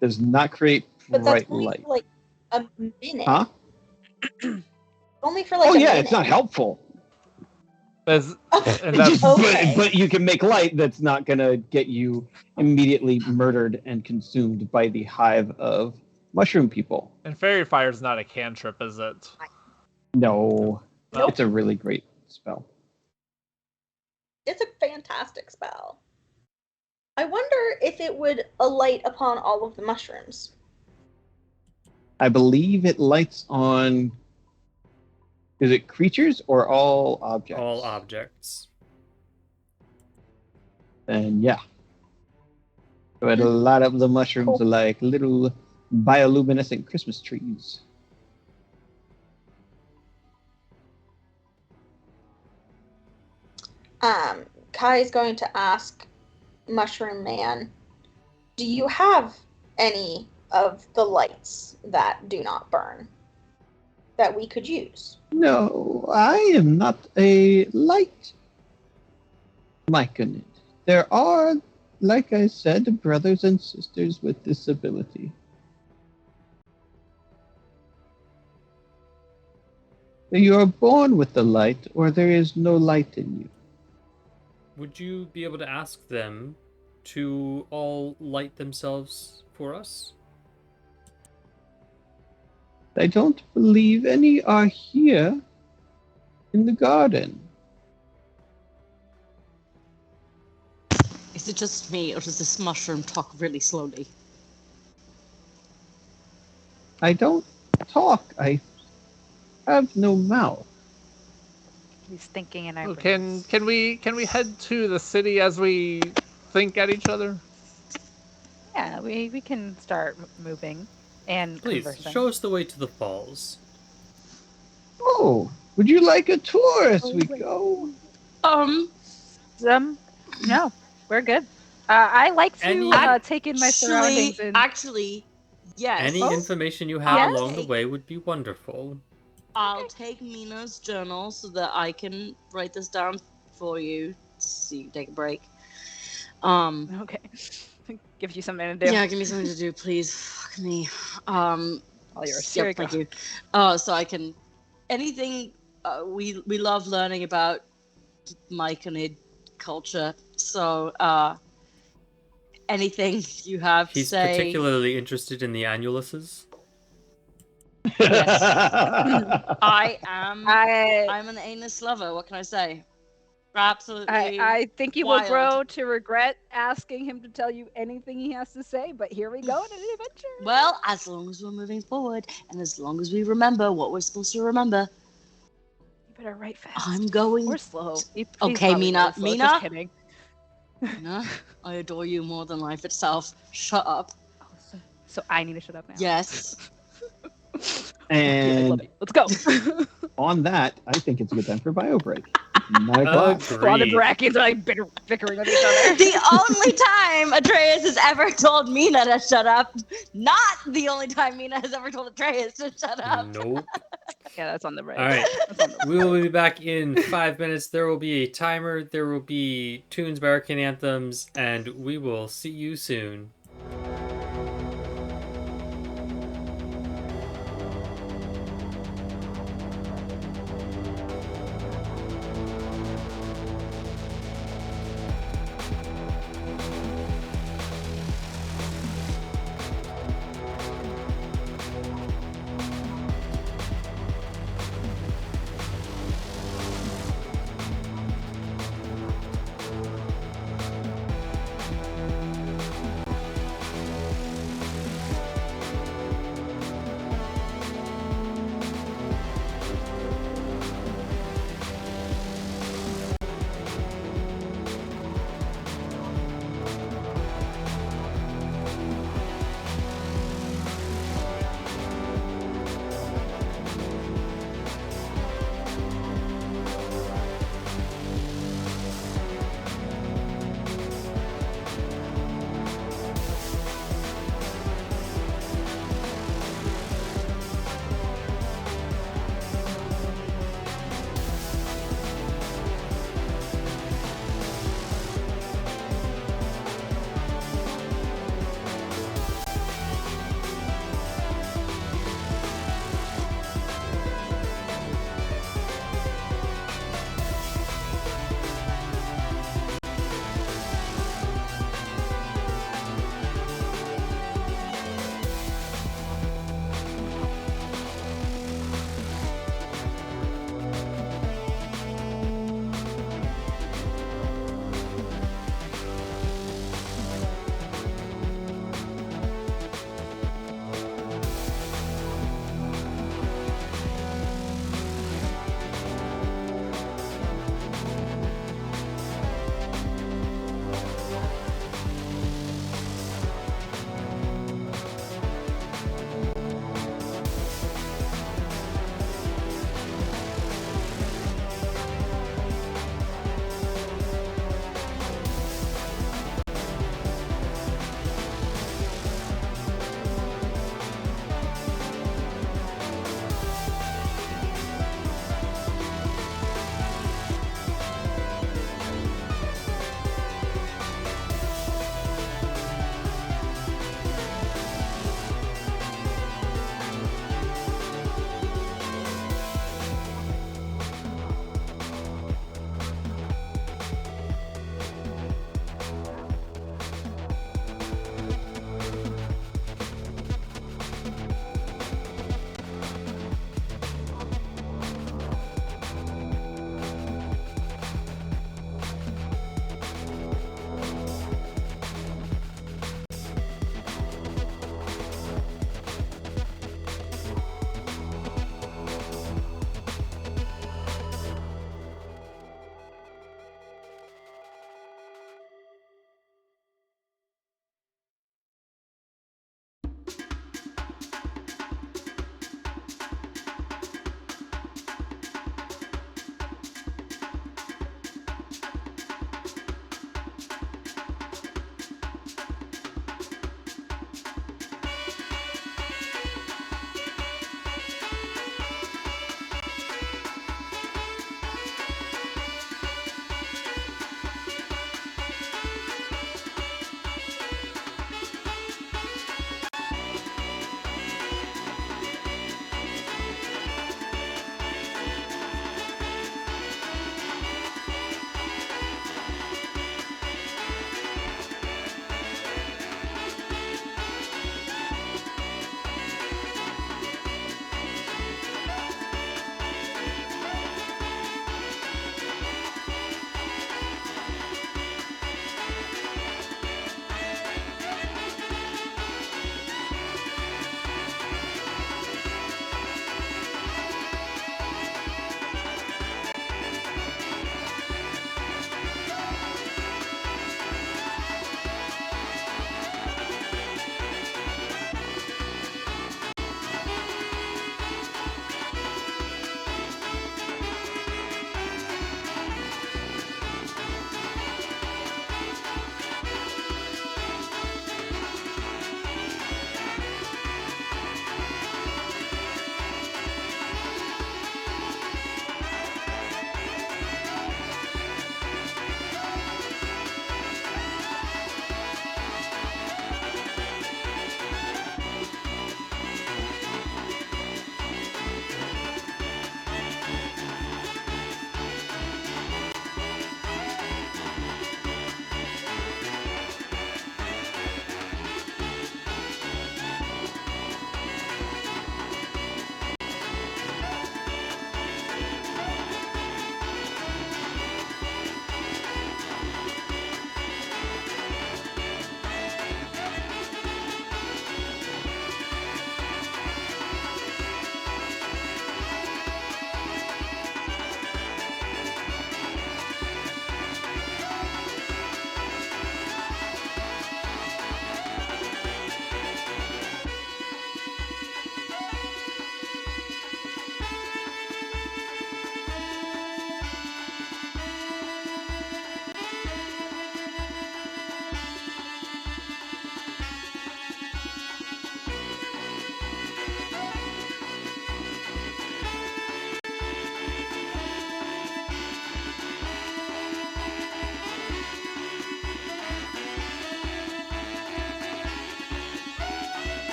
does not create But that's bright only light. for like a minute. Huh? Only for like Oh a yeah, minute. it's not helpful. There's- and It that's just- Okay. but you can make light that's not gonna get you immediately murdered and consumed by the hive of mushroom people. and Fairy Fire's not a cantrip, is it? No, Nope. it's a really great spell. It's a fantastic spell. I wonder if it would alight upon all of the mushrooms. I believe it lights on. Is it creatures or all objects? All objects. And yeah. But a lot of the mushrooms Cool. are like little bioluminescent Christmas trees. Kai is going to ask Mushroom Man, do you have any of the lights that do not burn that we could use? No, I am not a light myconid. There are, like I said, brothers and sisters with disability. You are born with the light, or there is no light in you. Would you be able to ask them to all light themselves for us? I don't believe any are here in the garden. Is it just me, or does this mushroom talk really slowly? I don't talk. I have no mouth. He's thinking in our Well, brains. can we head to the city as we think at each other? Yeah, we can start moving and Please, conversing. show us the way to the falls. Oh, would you like a tour as we wait. go? No, we're good. I like to Any- take in my surroundings. And... Actually, yes. Any Oh. information you have Yes. along the way would be wonderful. I'll take Mina's journal so that I can write this down for you so you can take a break. Okay. Gives you something to do. Yeah, give me something to do, please. Fuck me. All yours. Here we Yep, go. thank you. So I can anything we love learning about Myconid culture. So anything you have to He's say. particularly interested in the annuluses. I am. I I'm an anus lover. What can I say? Absolutely. I think you wild. will grow to regret asking him to tell you anything he has to say, but here we go on an adventure. Well, as long as we're moving forward, and as long as we remember what we're supposed to remember, You better write fast. I'm going. Or slow. He's Okay, probably Mina, really slow, Mina? Just kidding. Mina, I adore you more than life itself. Shut up. Oh, so I need to shut up now. Yes. Yeah, I love And you. Let's go. on that, I think it's a good time for bio break. 9 o'clock. While the Agreed. Brackens are like bickering with each other. The only time Atreus has ever told Mina to shut up, not the only time Mina has ever told Atreus to shut up. Nope. Yeah, that's on the right. All right. That's on the We will be back in 5 minutes. There will be a timer. There will be tunes by Arcane Anthems, and we will see you soon.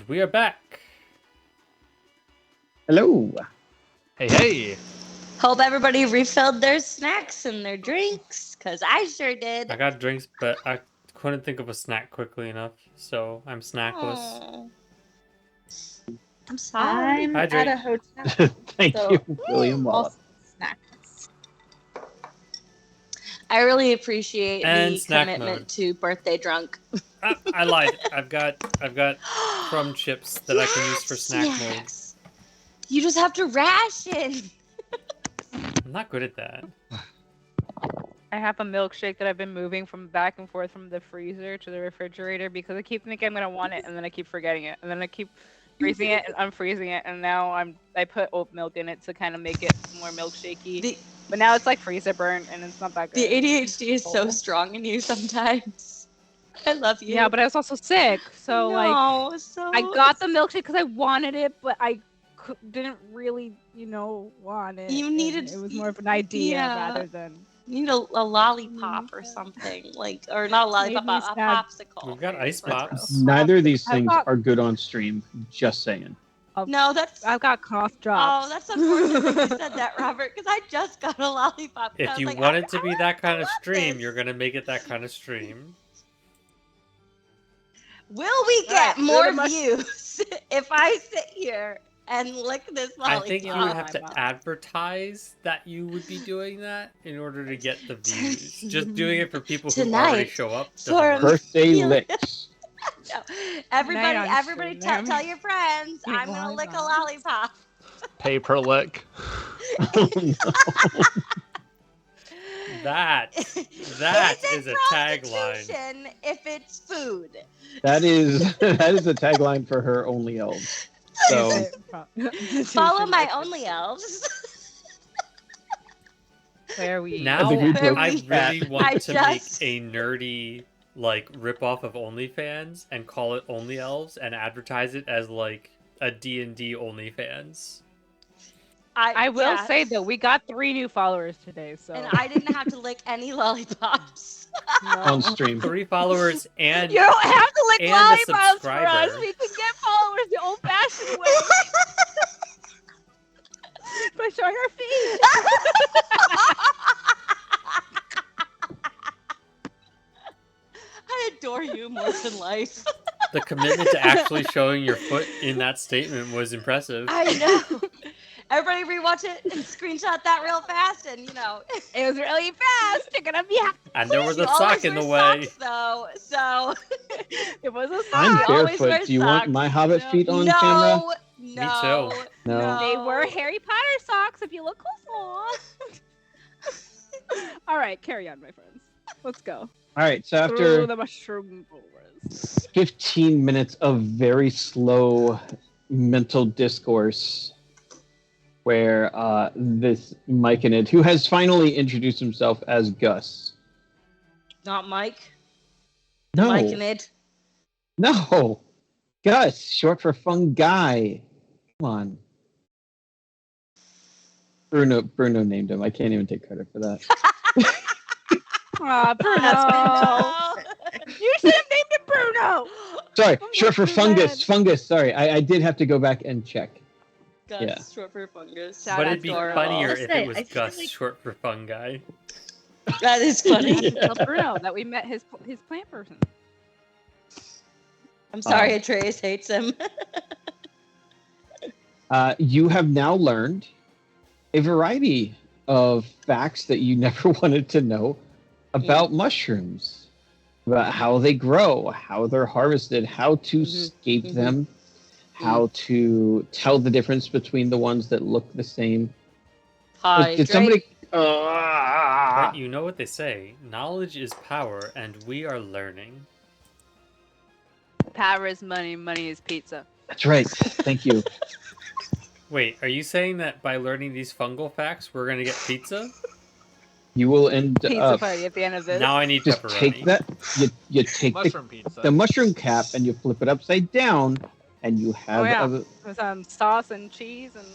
we are back. Hello. Hey, hey. Hope everybody refilled their snacks and their drinks, because I sure did. I got drinks, but I couldn't think of a snack quickly enough, so I'm snackless. Aw. I'm sorry. I'm Hydrate. at a hotel. Thank So- you, William Wallace. Also snacks. I really appreciate And the snack commitment mode. to birthday drunk. I lied. I've got crumb chips that I can use for snack mode. Snacks. You just have to ration. I'm not good at that. I have a milkshake that I've been moving from back and forth from the freezer to the refrigerator because I keep thinking I'm gonna want it and then I keep forgetting it and then I keep freezing it and unfreezing it and now I put oat milk in it to kind of make it more milkshakey. The, But now it's like freezer burnt and it's not that good. the ADHD is so Oh. strong in you sometimes. I love you. Yeah, but I was also sick, so like No, so I got the milkshake because I wanted it, but I didn't really, want it. You and needed- it was more of an idea yeah. rather than. You need a lollipop or something, like, or not a lollipop, Made me a sad. popsicle. We've got ice Let's pops. go. Neither of these I've things got- are good on stream. Just saying. No, that's I've got cough drops. oh, that's unfortunate that you said that, Robert, because I just got a lollipop. and I If was you like, want I- it to I be want- that kind I of want stream, this. you're gonna make it that kind of stream. Will we Alright, get more pretty much- views if I sit here and lick this I lollipop? think you Yeah. would have to Wow. advertise that you would be doing that in order to get the views. Just doing it for people who already Tonight, show up. doesn't for work. Birthday Yeah. licks. No. Everybody, on everybody, stream. tell your friends. Yeah, I'm gonna lick a lollipop. lollipop. Pay per lick. Oh, no. That Is is it a tagline. prostitution if it's food? That is a tagline for her only elves. So Follow my only elves. Where we I Now think we broke I that. really want I to just- make a nerdy like rip off of OnlyFans and call it Only Elves and advertise it as like a D&D OnlyFans. I will yeah. say though, we got 3 new followers today, so And I didn't have to lick any lollipops. on stream. 3 followers and you don't have to lick and a lollipops for us. subscriber. We can get followers the old-fashioned way by showing our feet. I adore you more than life. the commitment to actually showing your foot in that statement was impressive. I know. Everybody rewatch it and screenshot that real fast, and It was really fast. You're gonna be happy. And there was you a always sock in the wear way. socks, though. So It was a I'm sock. She always barefoot. wears Do you want socks. my hobbit No. feet on no, camera? no, too. No. They were Harry Potter socks. If you look close. All right, carry on, my friends. Let's go. All right. So Through after the mushroom forest. 15 minutes of very slow mental discourse, where this Myconid, who has finally introduced himself as Gus. Not Mike. No. Mike and Ed. No. Gus, short for fun guy. Come on. Bruno named him. I can't even take credit for that. Aw, Bruno. You should have named it Bruno. Sorry, I'm short for not too fungus. bad. Fungus. Sorry, I did have to go back and check. Gus, Yeah. short for fungus. Shout But out it'd be Dora. funnier I'll if say, it was I feel Gus, like- short for fun guy. That is funny. Tell Bruno that we met his plant person. I'm sorry, Atreus hates him. You have now learned a variety of facts that you never wanted to know about mushrooms, about how they grow, how they're harvested, how to scape mhm. them, how to tell the difference between the ones that look the same. Hi, Did somebody? But you know what they say, knowledge is power, and we are learning. Power is money, money is pizza. That's right. Thank you. Wait, are you saying that by learning these fungal facts, we're gonna get pizza? You will end Pizza up. party at the end of this. Now I need Just pepperoni. take that. You take Mushroom pizza. the mushroom cap and you flip it upside down, and you have. Oh, yeah. a, With sauce and cheese and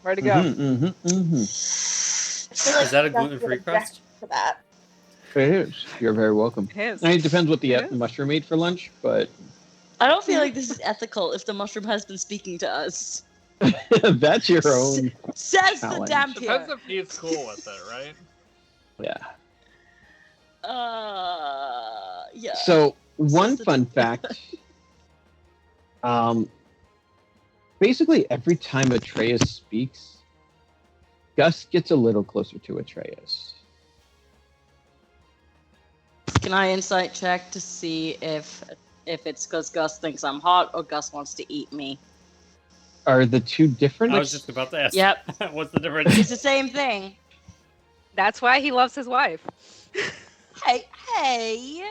where to go. Mhm, mhm. I feel like Is that a Gus would gluten-free object crust? To that. It is. You're very welcome. It is. I mean, it depends what the It is. mushroom ate for lunch, but I don't feel like this is ethical if the mushroom has been speaking to us. That's your own. Says the Challenge. damn Depends here. if he's cool with it, right? Yeah. Yeah. So one the fun fact. Basically every time Atreus speaks, Gus gets a little closer to Atreus. Can I insight check to see if it's because Gus thinks I'm hot or Gus wants to eat me? Are the two different? I was just about to ask. Yep. What's the difference? It's the same thing. That's why he loves his wife. Hey,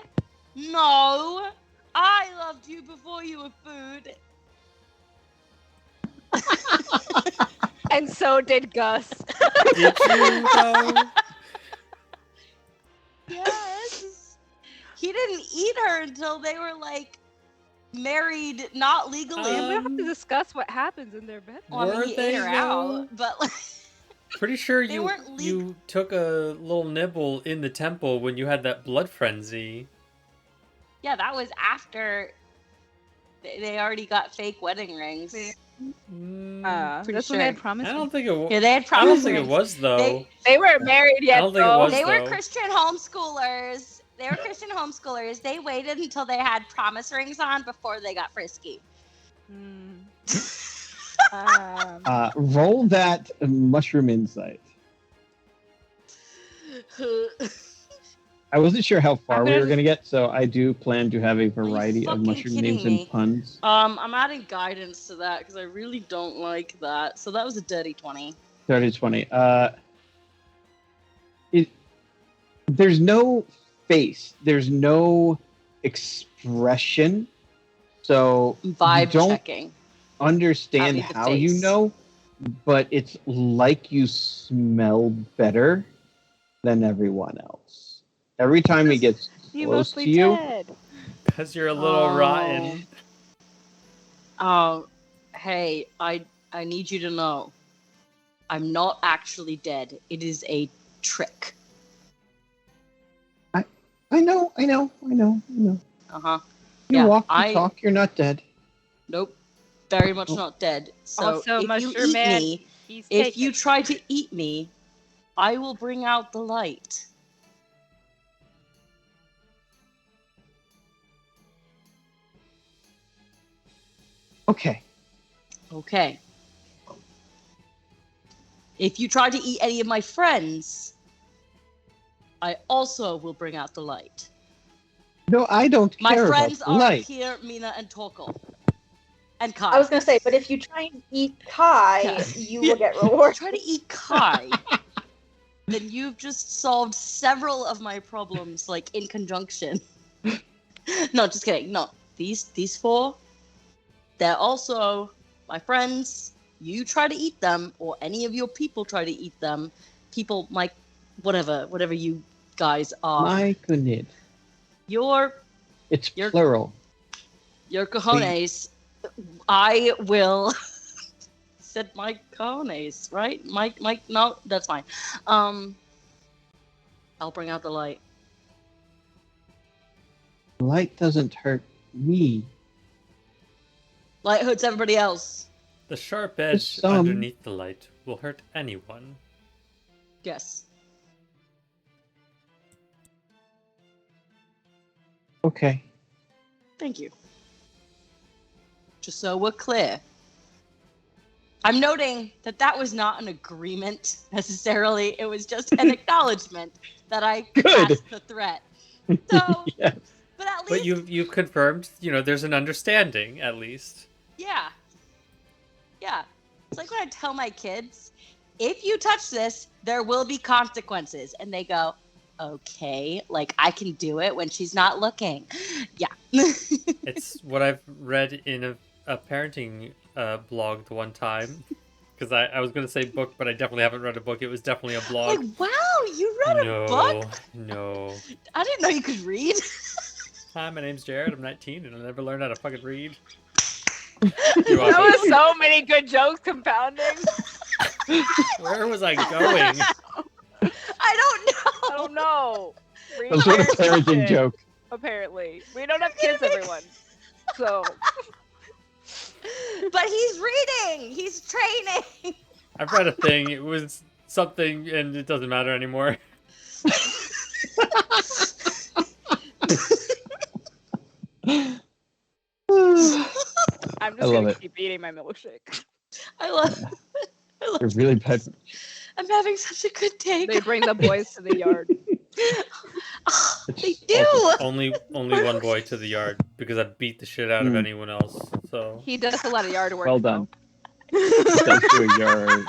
no, I loved you before you were food. And so did Gus. Did you though? Yes. He didn't eat her until they were like married, not legally. And we don't have to Um, discuss what happens in their bedroom. Well, I mean, were he they, ate her out, but like, Pretty sure They you weren't you took a little nibble in the temple when you had that blood frenzy. yeah, that was after they already got fake wedding rings. Yeah. Mm, Pretty That's when they had sure. promised. I don't think it. Yeah, they had I promise don't think it rings. was though. They weren't married yet. I don't think it though. was. They were though. Christian homeschoolers. They were Christian homeschoolers. They waited until they had promise rings on before they got frisky. Mm. Roll that mushroom insight. I wasn't sure how far I'm we gonna- were going to get, so I do plan to have a variety of fucking mushroom kidding names me? and puns. I'm adding guidance to that because I really don't like that. So that was a dirty 20. 30-20. There's no face. There's no expression. So Vibe don't checking. understand I need the how you face. know, but it's like you smell better than everyone else. Every time he gets You close mostly to you, dead. Because you're a little rotten. Oh, hey, I need you to know. I'm not actually dead. It is a trick. I know. Uh-huh. You Yeah, walk, you I- talk, you're not dead. Nope. Very much Oh. not dead. So Also, if you Mushroom eat Man, me, He's if taken. you try to eat me, I will bring out the light. Okay. Okay. If you try to eat any of my friends, I also will bring out the light. No, I don't My care friends about the are light. here, Mina and Torkel. And Kai. I was gonna say, but if you try and eat Kai, Yeah. you will get rewarded. Try to eat Kai, then you've just solved several of my problems, like in conjunction. No, just kidding. No, these four, they're also my friends. You try to eat them, or any of your people try to eat them. People, like whatever you guys are. My goodness. Your It's You're- plural. cojones. I will. Said my cojones, right? Mike. No, that's fine. I'll bring out the light. Light doesn't hurt me. Light hurts everybody else. The sharp edge some- underneath the light will hurt anyone. Yes. Okay. Thank you. Just so we're clear. I'm noting that was not an agreement necessarily. It was just an acknowledgement that I Good. passed the threat. So, Yes. but at least, But you've confirmed, there's an understanding at least. yeah. Yeah. It's like when I tell my kids, if you touch this, there will be consequences. And they go, okay, like I can do it when she's not looking. Yeah. It's what I've read in a parenting blog the one time. Because I was going to say book, but I definitely haven't read a book. It was definitely a blog. Like, wow, you read a book? No. I didn't know you could read. Hi, my name's Jared. I'm 19 and I never learned how to fucking read. That was so many good jokes compounding. Where was I going? I I don't know. Read Some sort of parenting parenting shit, joke. Apparently, we don't have kids, everyone. So But he's reading. He's training. I've read a thing. It was something, and it doesn't matter anymore. I'm I just love gonna it. keep eating my milkshake. I love. You're really bad. I'm having such a good day. They bring the boys to the yard. Oh, they It's do. awesome. Only one boy to the yard because I beat the shit out of anyone else. So He does a lot of yard work. Well done. That's doing your.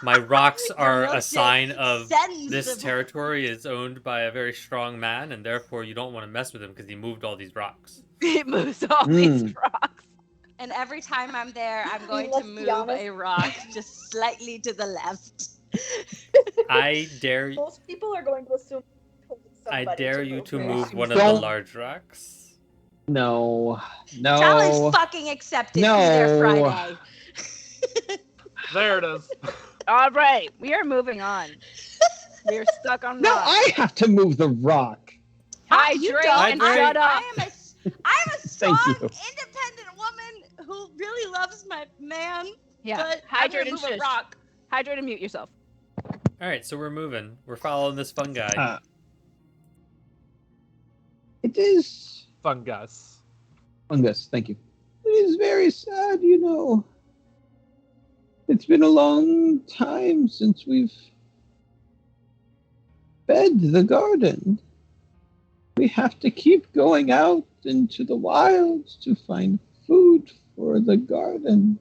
my rocks Your are a milkshake sign of sends this the- territory is owned by a very strong man, and therefore you don't want to mess with him because he moved all these rocks. He moves all these rocks. And every time I'm there, I'm going to Let's be move honest. a rock just slightly to the left. I dare Most people are going to assume. I dare you to move one of Don't- the large rocks. No. Challenge No. fucking accepted. No. Be there Friday. There it is. All right, we are moving on. We're stuck on No, rock. I have to move the rock. Hydrate don't. and Hydrate. shut up. I'm a strong, you. independent woman who really loves my man. Yeah, But hydrate I'm and gonna move shush. a rock. Hydrate and mute yourself. All right, so we're moving. We're following this fungi. It is Fungus. fungus. Thank you. It is very sad, you know. It's been a long time since we've fed the garden. We have to keep going out into the wilds to find food for the garden.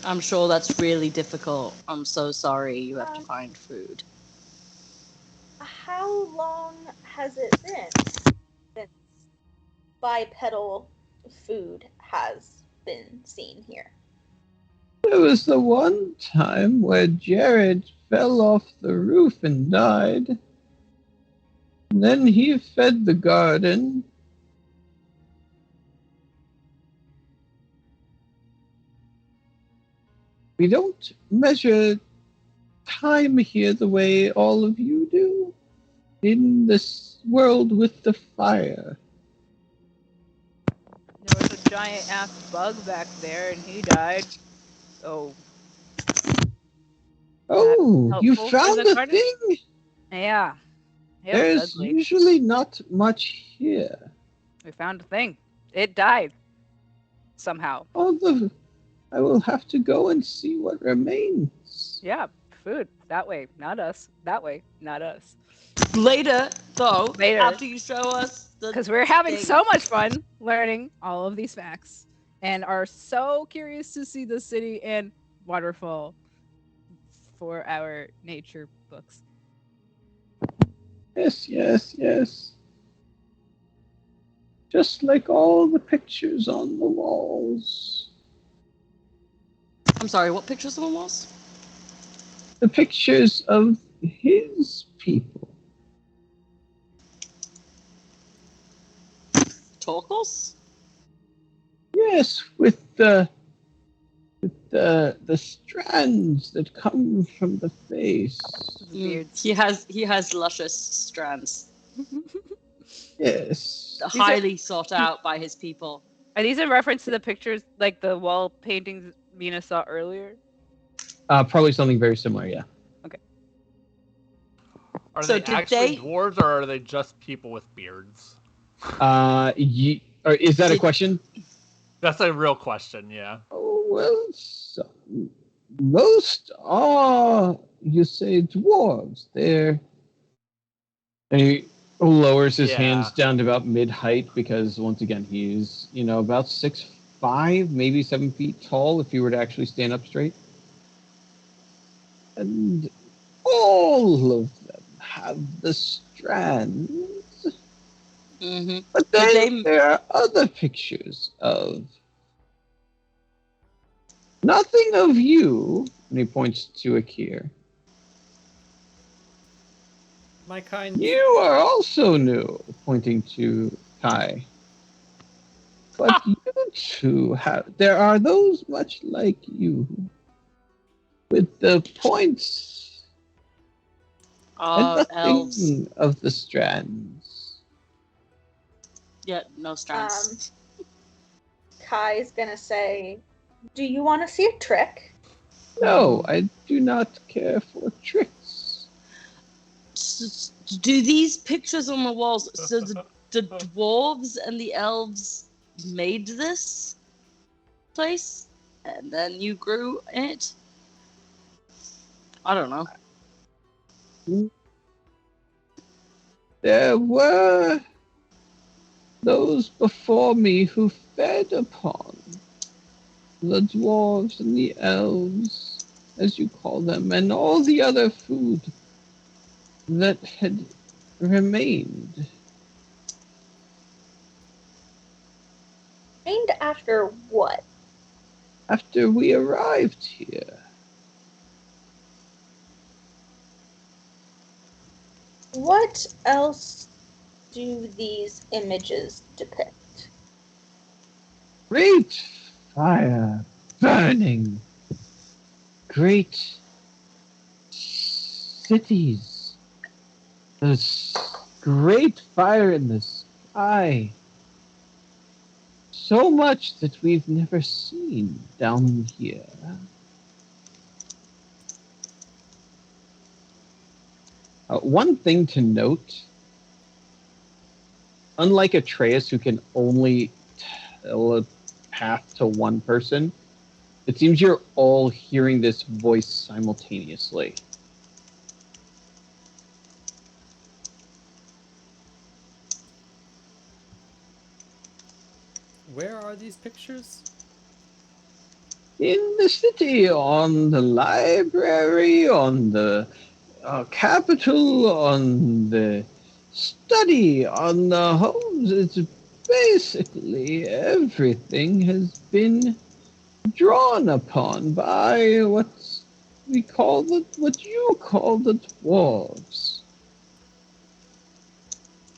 I'm sure that's really difficult. I'm so sorry you have to find food. How long has it been since bipedal food has been seen here? There was the one time where Jared fell off the roof and died. And then he fed the garden. We don't measure time here the way all of you do in this world with the fire. There was a giant ass bug back there, and he died. So Oh, you helpful for found the the garden? thing? yeah, it was There's ugly. usually not much here. We found a thing. It died somehow. I will have to go and see what remains. Yeah, food that way, not us. That way, not us. Later, though, Later. after you show us the Because we're having thing. so much fun learning all of these facts, and are so curious to see the city and waterfall for our nature books. Yes, yes, yes. Just like all the pictures on the walls. I'm sorry, what pictures on the walls? The pictures of his people. Torkels? Yes, with the strands that come from the face. Beards. He has luscious strands, Yes. highly sought out by his people. Are these in reference to the pictures, like the wall paintings Mina saw earlier? Probably something very similar, yeah. Are So they did actually they- dwarves or are they just people with beards? Is that a Did- question? That's a real question, yeah. Oh, well, most are, you say, dwarves. And he lowers his Yeah. hands down to about mid-height because, once again, he's, about 6'5", maybe 7 feet tall if he were to actually stand up straight. And all of them have the strands. Mm-hmm. But Did then they- there are other pictures of nothing of you, and he points to Akir. My kind. You are also new, pointing to Kai. But you two there are those much like you, with the points and Elves. nothing of the strands. Yeah, no stress. Kai's gonna say, "Do you want to see a trick?" No, I do not care for tricks. Do these pictures on the walls, so the dwarves and the elves made this place and then you grew it? I don't know. There were those before me who fed upon the dwarves and the elves, as you call them, and all the other food that had remained. Named after what? After we arrived here. What else do these images depict? Great fire burning. Great cities. There's great fire in the sky. So much that we've never seen down here. One thing to note, unlike Atreus, who can only tell a path to one person, it seems you're all hearing this voice simultaneously. Where are these pictures? In the city, on the library, on the Capitol, on the study, on the homes. It's basically everything has been drawn upon by what you call the dwarves.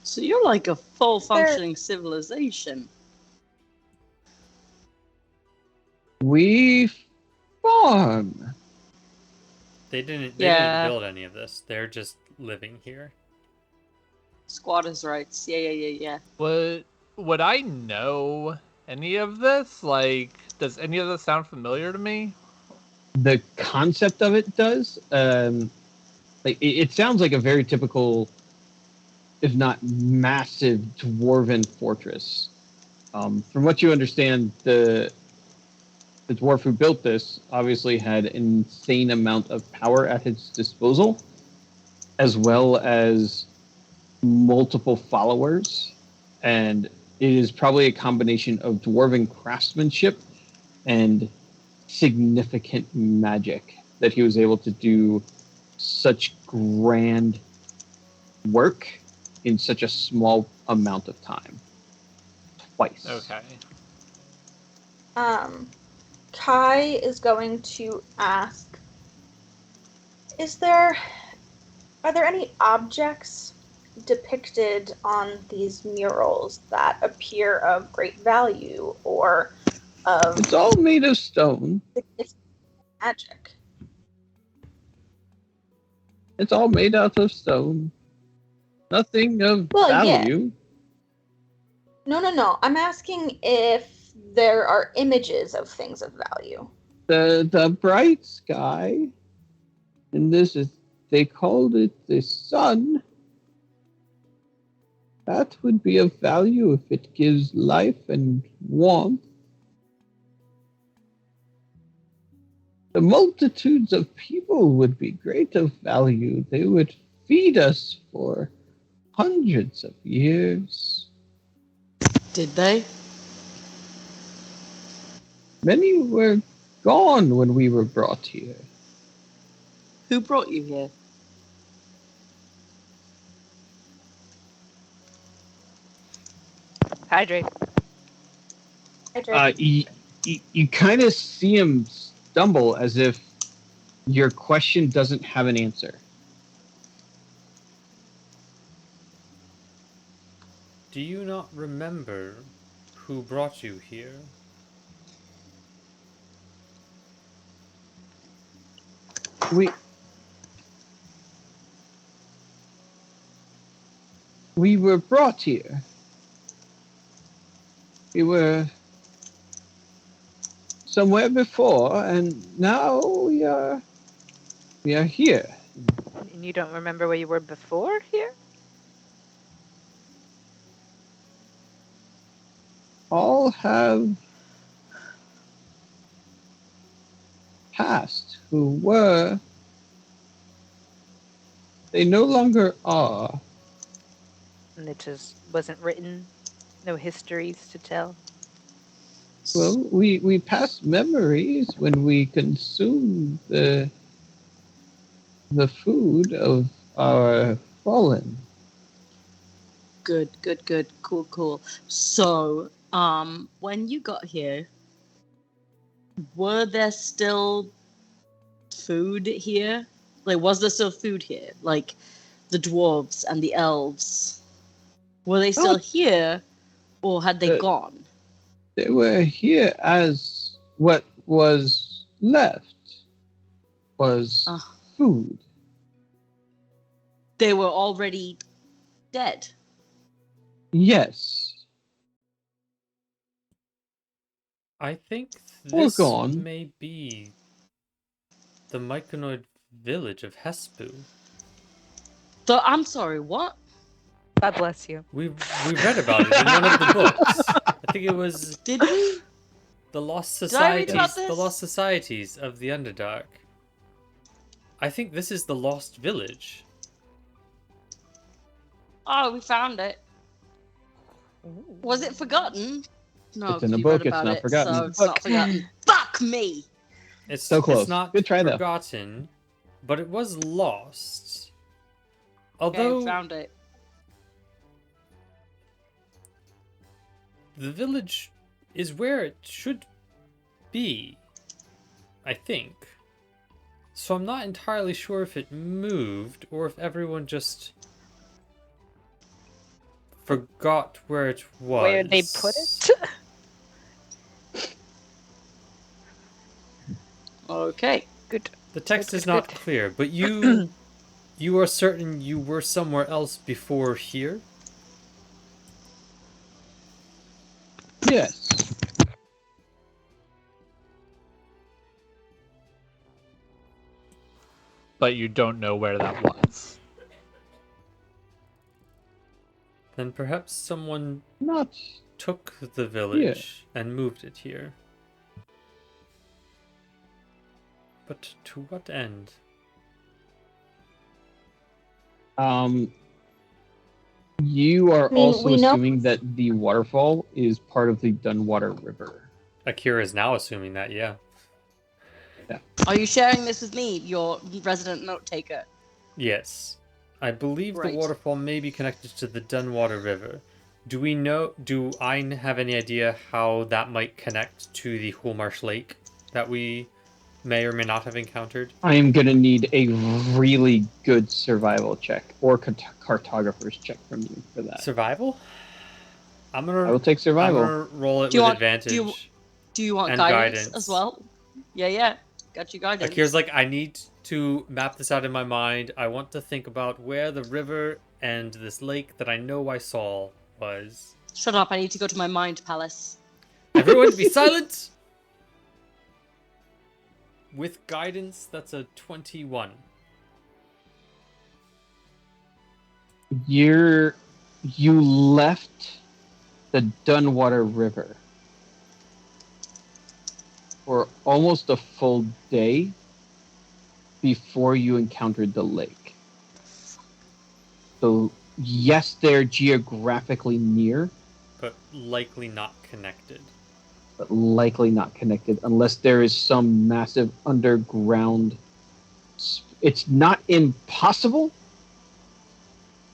So you're like a full functioning civilization. We farm. They didn't Yeah. build any of this. They're just living here. Squatters' rights. Yeah. Would I know any of this? Like, does any of this sound familiar to me? The concept of it does. It sounds like a very typical, if not massive, dwarven fortress. From what you understand, the dwarf who built this obviously had an insane amount of power at his disposal, as well as multiple followers, and it is probably a combination of dwarven craftsmanship and significant magic that he was able to do such grand work in such a small amount of time. Twice. Okay. Kai is going to ask, are there any objects depicted on these murals that appear of great value or of It's all made of stone. magic? It's all made out of stone. Nothing of value. Yeah. No. I'm asking if there are images of things of value. The bright sky, and they called it the sun. That would be of value if it gives life and warmth. The multitudes of people would be great of value. They would feed us for hundreds of years. Did they? Many were gone when we were brought here. Who brought you here? Hydrate. You kind of see him stumble as if your question doesn't have an answer. Do you not remember who brought you here? We were brought here. We were somewhere before, and now we are here. And you don't remember where you were before here? All have passed who were. They no longer are. And it just wasn't written? No histories to tell? Well, we pass memories when we consume the food of our fallen. Good. Cool. So, when you got here, were there still food here? Like, was there still food here? Like, the dwarves and the elves? Were they still here, or had they gone? They were here as what was left was food. They were already dead. Yes. I think Or this gone. may be the Myconid village of Hespu. So, I'm sorry, what? God bless you. We read about it in one of the books. I think it was Did we? the Lost Did I read Societies. about The this? Lost Societies of the Underdark. I think this is the Lost Village. Oh, we found it. Was it forgotten? No, It's in the you read book, it's about not it, forgotten. So it's not forgotten. Fuck me! It's So close. It's not Good try, though. forgotten, but it was lost. Okay, Although found it. the village is where it should be, I think. So I'm not entirely sure if it moved or if everyone just forgot where it was. Where they put it? Okay. Good. The text Good, is good, not good. clear, but you are certain you were somewhere else before here? Yes. But you don't know where that was. Then perhaps someone Not. took the village and moved it here. But to what end? You are I mean, also we know- assuming that the waterfall is part of the Dunwater River. Akira is now assuming that, yeah. Are you sharing this with me, your resident note taker? Yes. I believe Right. the waterfall may be connected to the Dunwater River. Do I have any idea how that might connect to the Hulmarsh Lake that we may or may not have encountered? I am going to need a really good survival check or cartographer's check from you for that. Survival? I will take survival. I'm gonna roll it Do you with want- advantage. Do you want And guidance, guidance. as well? Yeah. Got you guidance. Akira's like, I need to map this out in my mind. I want to think about where the river and this lake that I know I saw was. Shut up, I need to go to my mind palace. Everyone be silent! With guidance, that's a 21. You left the Dunwater River for almost a full day before you encountered the lake. So, yes, they're geographically near, But likely not connected. but likely not connected unless there is some massive underground. It's not impossible,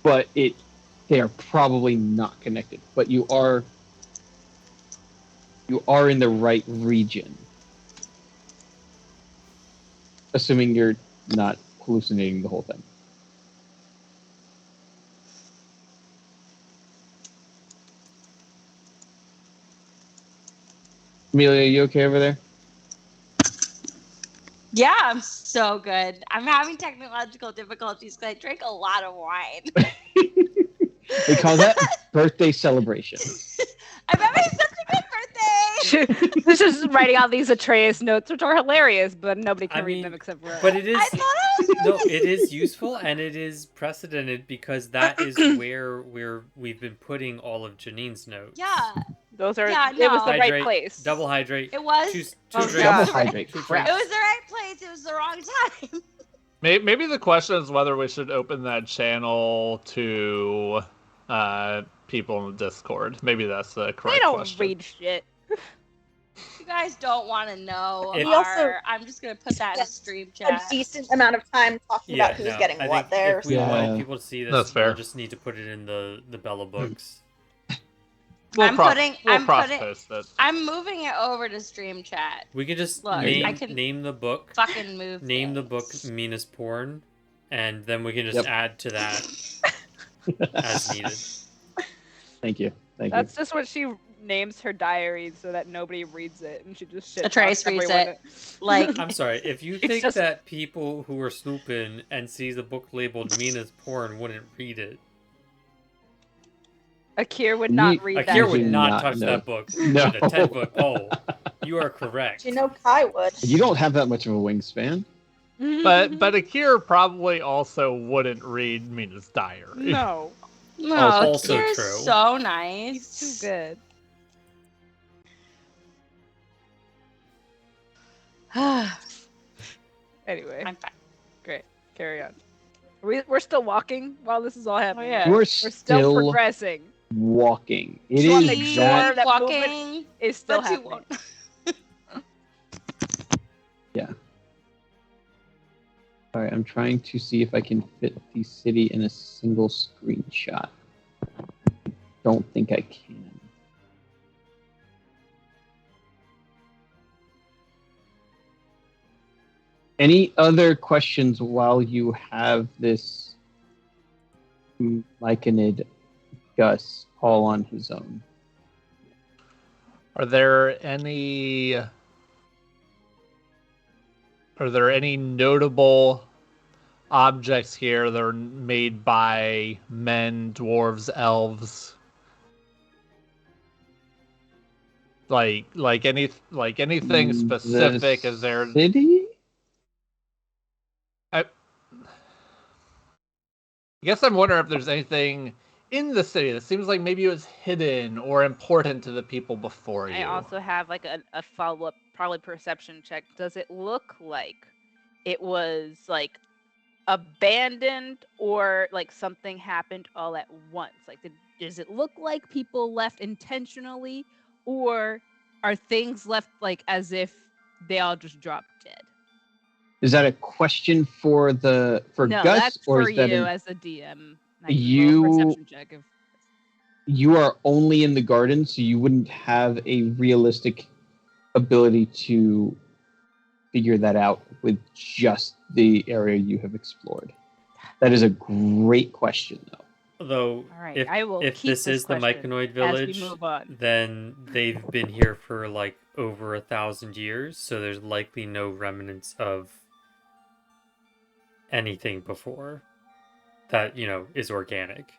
but they are probably not connected. But you are in the right region, assuming you're not hallucinating the whole thing. Amelia, you okay over there? Yeah, I'm so good. I'm having technological difficulties because I drank a lot of wine. We call that birthday celebration. I'm having such a good This is writing out these Atreus notes, which are hilarious, but nobody can I read mean, them except for. But it is I thought I was no, it is useful and it is precedented because that is where we've been putting all of Janine's notes. Yeah, Those are. Yeah, It was no. the right Hydrate, place. double hydrate. it was. Two Oh, drinks. Double God. hydrate. Two Crap. It was the right place. It was the wrong time. Maybe the question is whether we should open that channel to people in the Discord. Maybe that's the correct They don't question. read shit. You guys don't want to know. If- We also- I'm just gonna put that in Spent stream A chat. decent amount of time talking Yeah, about who's no, getting I what think there. if we Yeah. want people to see this, That's fair. we'll just need to put it in the Bella books. We'll I'm cross, putting- we'll I'm cross putting- post it. I'm moving it over to stream chat. We could just Look, name I can name the book, Fucking move. name the book things. Minas Porn, and then we can just Yep. add to that as needed. Thank you. Thank That's just what she names her diary so that nobody reads it, and she just shit. Atreus reads it. Like, I'm sorry, if you It's think just- that people who are snooping and sees a book labeled Minas Porn wouldn't read it, Akir would not Me- read that. Akira would shit. not not, touch no. that book No. with a 10-foot pole. You are correct. You know, Kai would. you. You don't have that much of a wingspan. But Akira probably also wouldn't read Mina's diary. no, no, Also Kira's true. so nice. he's too good. I'm Anyway, fine. great. Carry on. We're still walking while this is all happening. yeah. We're We're still, still progressing. walking. It Just wanna is make Keep sure that. that walking, It's still but you happening. won't. All right, I'm trying to see if I can fit the city in a single screenshot. Don't think I can. Any other questions while you have this Myconid Gus all on his own? Are there any notable objects here that are made by men, dwarves, elves? Like anything specific? The Is there? city? I guess I'm wondering if there's anything in the city that seems like maybe it was hidden or important to the people before you. I also have like a follow up, probably perception check. Does it look like it was like abandoned or like something happened all at once? Like, does it look like people left intentionally, or are things left like as if they all just dropped dead? Is that a question for No, Gus, that's or for is that you an- as a DM. I can roll a perception check if you are only in the garden, so you wouldn't have a realistic ability to figure that out with just the area you have explored? That is a great question, though. Although, All right, if, I will if keep this this is the question Myconid as village, we move on. then they've been here for like over 1,000 years, so there's likely no remnants of anything before that, is organic.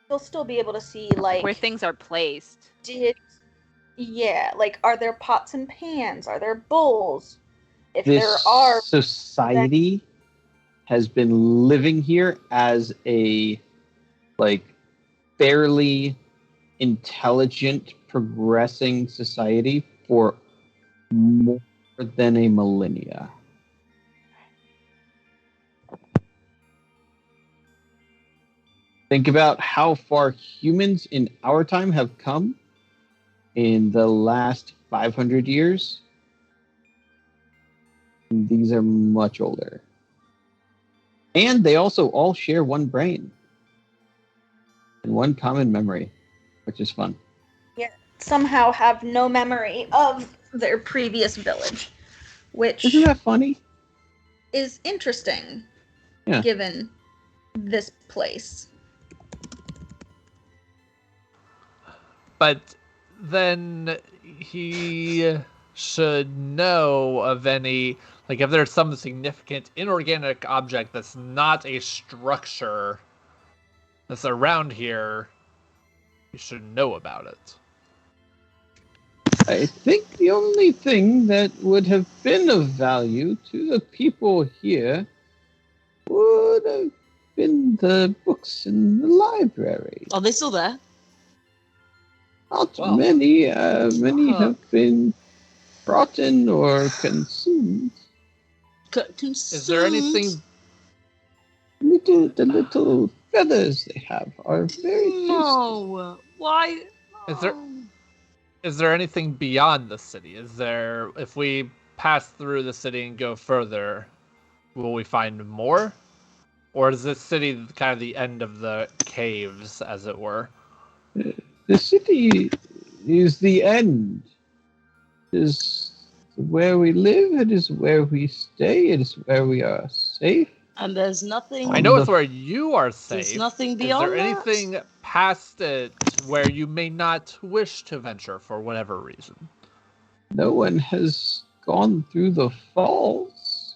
You'll still be able to see like Where things are placed. like are there pots and pans? Are there bowls? If This there are, society has been living here as a fairly intelligent, progressing society for more than a millennia. Think about how far humans in our time have come in the last 500 years. These are much older. And they also all share one brain and one common memory, which is fun. somehow have no memory of their previous village, which Isn't that funny? is interesting Yeah. given this place. But then he should know of any, like, if there's some significant inorganic object that's not a structure that's around here, you should know about it. I think the only thing that would have been of value to the people here would have been the books in the library. Are they still there? Not Well, many. Many uh, have been brought in or consumed. Is there anything? The little feathers they have are very tasty. No. Why? Is there- Oh. Is there anything beyond the city? Is there? If we pass through the city and go further, will we find more? Or is this city kind of the end of the caves, as it were? The city is the end. It is where we live. It is where we stay. It is where we are safe. And there's nothing. I know it's where you are safe. There's nothing Is beyond there that? anything past it where you may not wish to venture for whatever reason? No one has gone through the falls.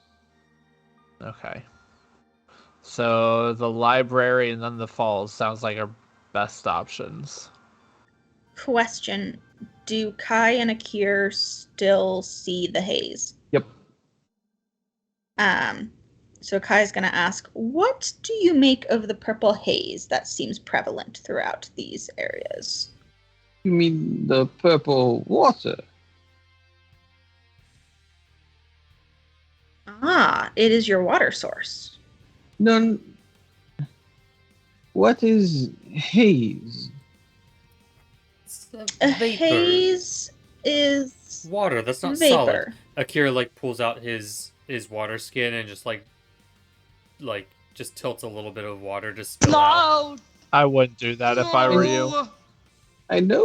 Okay. So the library and then the falls sounds like our best options. Question: do Kai and Akir still see the haze? Yep. So Kai's gonna ask, what do you make of the purple haze that seems prevalent throughout these areas? You mean the purple water? Ah, it is your water source. None. What is haze? It's a A vapor. haze is Water. That's not vapor. solid. Akira like pulls out his water skin and just just tilts a little bit of water to spill out. No. I wouldn't do that if I were you. No. I know.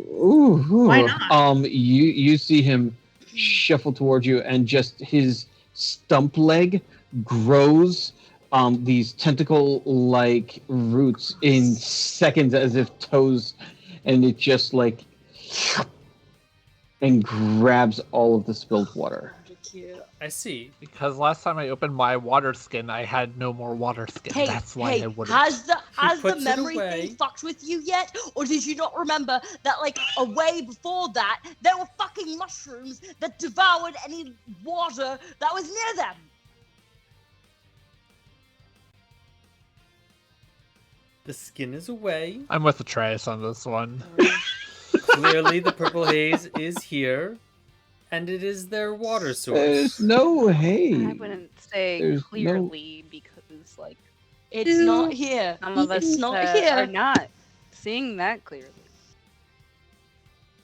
Ooh, Why not? You see him shuffle towards you, and just his stump leg grows these tentacle-like roots in seconds, as if toes, and it just like and grabs all of the spilled water. I see. Because last time I opened my water skin, I had no more water skin. Hey, That's why hey, I wouldn't. has the puts it memory away. thing fucked with you yet? Or did you not remember that, like, a way before that, there were fucking mushrooms that devoured any water that was near them? The skin is away. I'm with Atreus on this one. Clearly, the purple haze is here, and it is their water There's source. no haze. I wouldn't say There's no- clearly because, like, It's not here. some of us It's not are here. not seeing that clearly.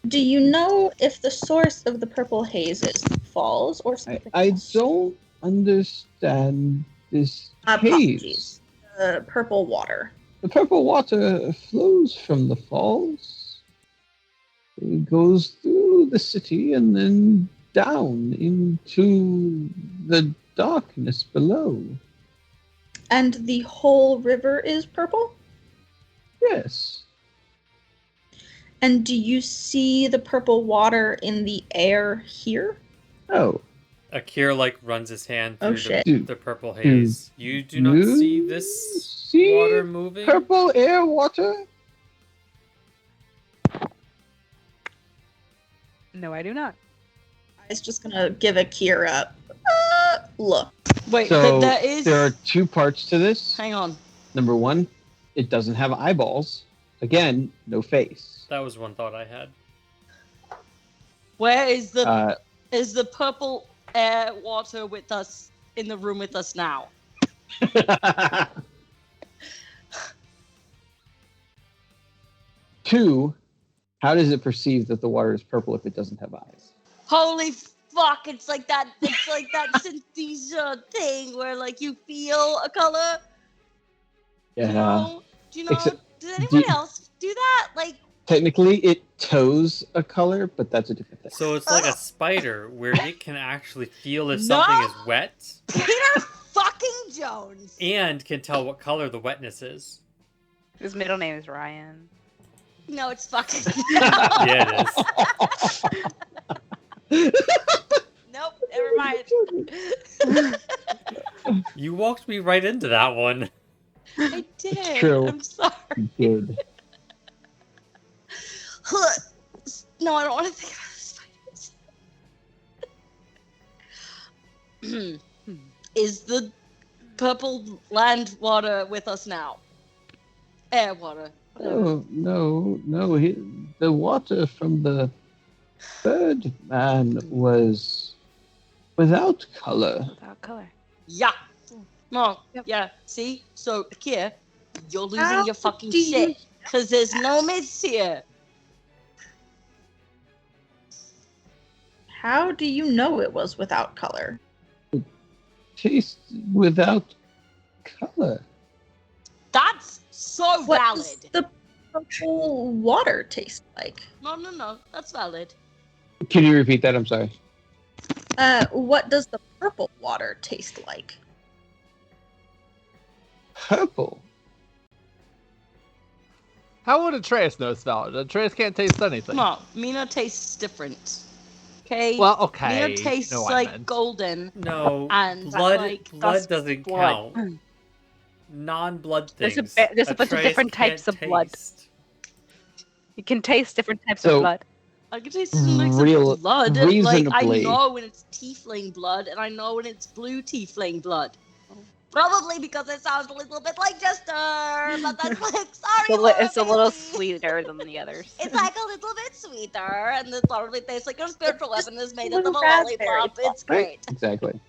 Do you know if the source of the purple haze is falls or something I else? don't understand this haze. Apologies. The purple water. The purple water flows from the falls. It goes through the city and then down into the darkness below. And the whole river is purple? Yes. And do you see the purple water in the air here? Oh, Akira runs his hand Oh, through shit. the purple haze. You do not you see this see water moving. purple air water? No, I do not. It's just gonna give Akira look. Wait, So there is. there are two parts to this. Hang on. Number one, it doesn't have eyeballs. Again, no face. That was one thought I had. Where is the Uh, purple air water with us in the room with us now? Two, how does it perceive that the water is purple if it doesn't have eyes? Holy fuck! It's like that synesthesia thing where you feel a color. Yeah. Do you know? Except- Does anyone do- else do that? Technically, it toes a color, but that's a different thing. So it's like a spider where it can actually feel if something No! is wet Peter fucking Jones. and can tell what color the wetness is. His middle name is Ryan. No, it's fucking. Yeah, it is. Nope. Never mind. You walked me right into that one. I did. did. true. I'm sorry. You did. No, I don't want to think about spiders. Is the purple land water with us now? Air water. whatever. No. The water from the bird man was without color. Without color. Yeah. No. Yep. Yeah. See? So, here, you're losing How your fucking do you- shit. Because there's no mist here. How do you know it was without color? Taste without color. That's so What valid. does the purple water taste like? No. That's valid. Can you repeat that? I'm sorry. What does the purple water taste like? Purple. How would Atreus know it's valid? Atreus can't taste anything. No, Mina tastes different. Okay? Well, okay. Mina tastes no, I like meant. golden. No, And, blood like, blood that's doesn't blood. count. Non-blood There's things. there's a bunch of Atreus different types can't of blood. taste. You can taste different types So- of blood. I can taste some mix Real- of blood. And, like, I reasonably- know when it's tiefling blood, and I know when it's blue tiefling blood. Probably because it sounds a little bit like Jester, but that's like, sorry, It's a little Laura, sweeter than the others. It's like a little bit sweeter, and it probably tastes like your spiritual It's weapon is made blue out of a raspberry lollipop. blood, It's great. Exactly.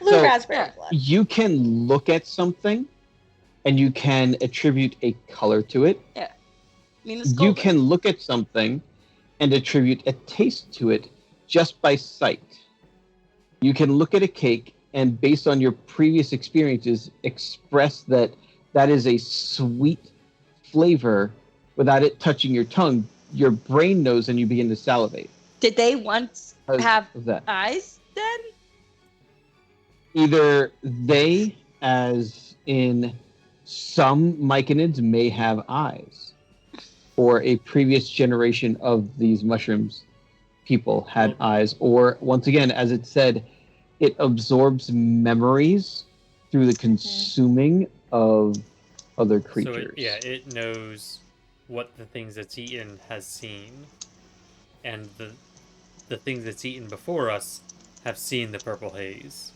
Blue So- raspberry Yeah. blood. You can look at something, and you can attribute a color to it. I mean, it's You golden. can look at something and attribute a taste to it just by sight. You can look at a cake and, based on your previous experiences, express that that is a sweet flavor without it touching your tongue. Your brain knows, and you begin to salivate. Did they once Because have of that. eyes then? Either they, as in some myconids, may have eyes, or a previous generation of these mushrooms people had eyes, or once again, as it said, it absorbs memories through the consuming of other creatures. It knows what the things it's eaten has seen, and the things it's eaten before us have seen the purple haze.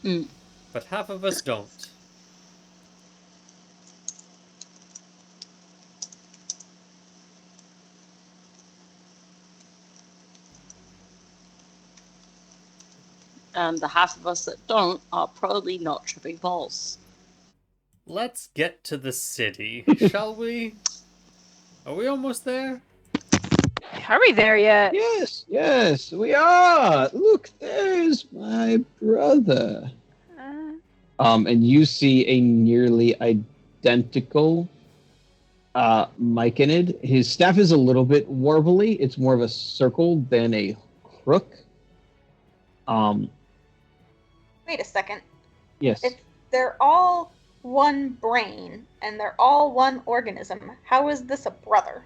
Mm. But half of us don't. And the half of us that don't are probably not tripping balls. Let's get to the city, shall we? Are we almost there? Are we there yet? Yes, we are. Look, there's my brother. And you see a nearly identical myconid. His staff is a little bit warbly. It's more of a circle than a crook. Wait a second. Yes. If they're all one brain and they're all one organism, how is this a brother?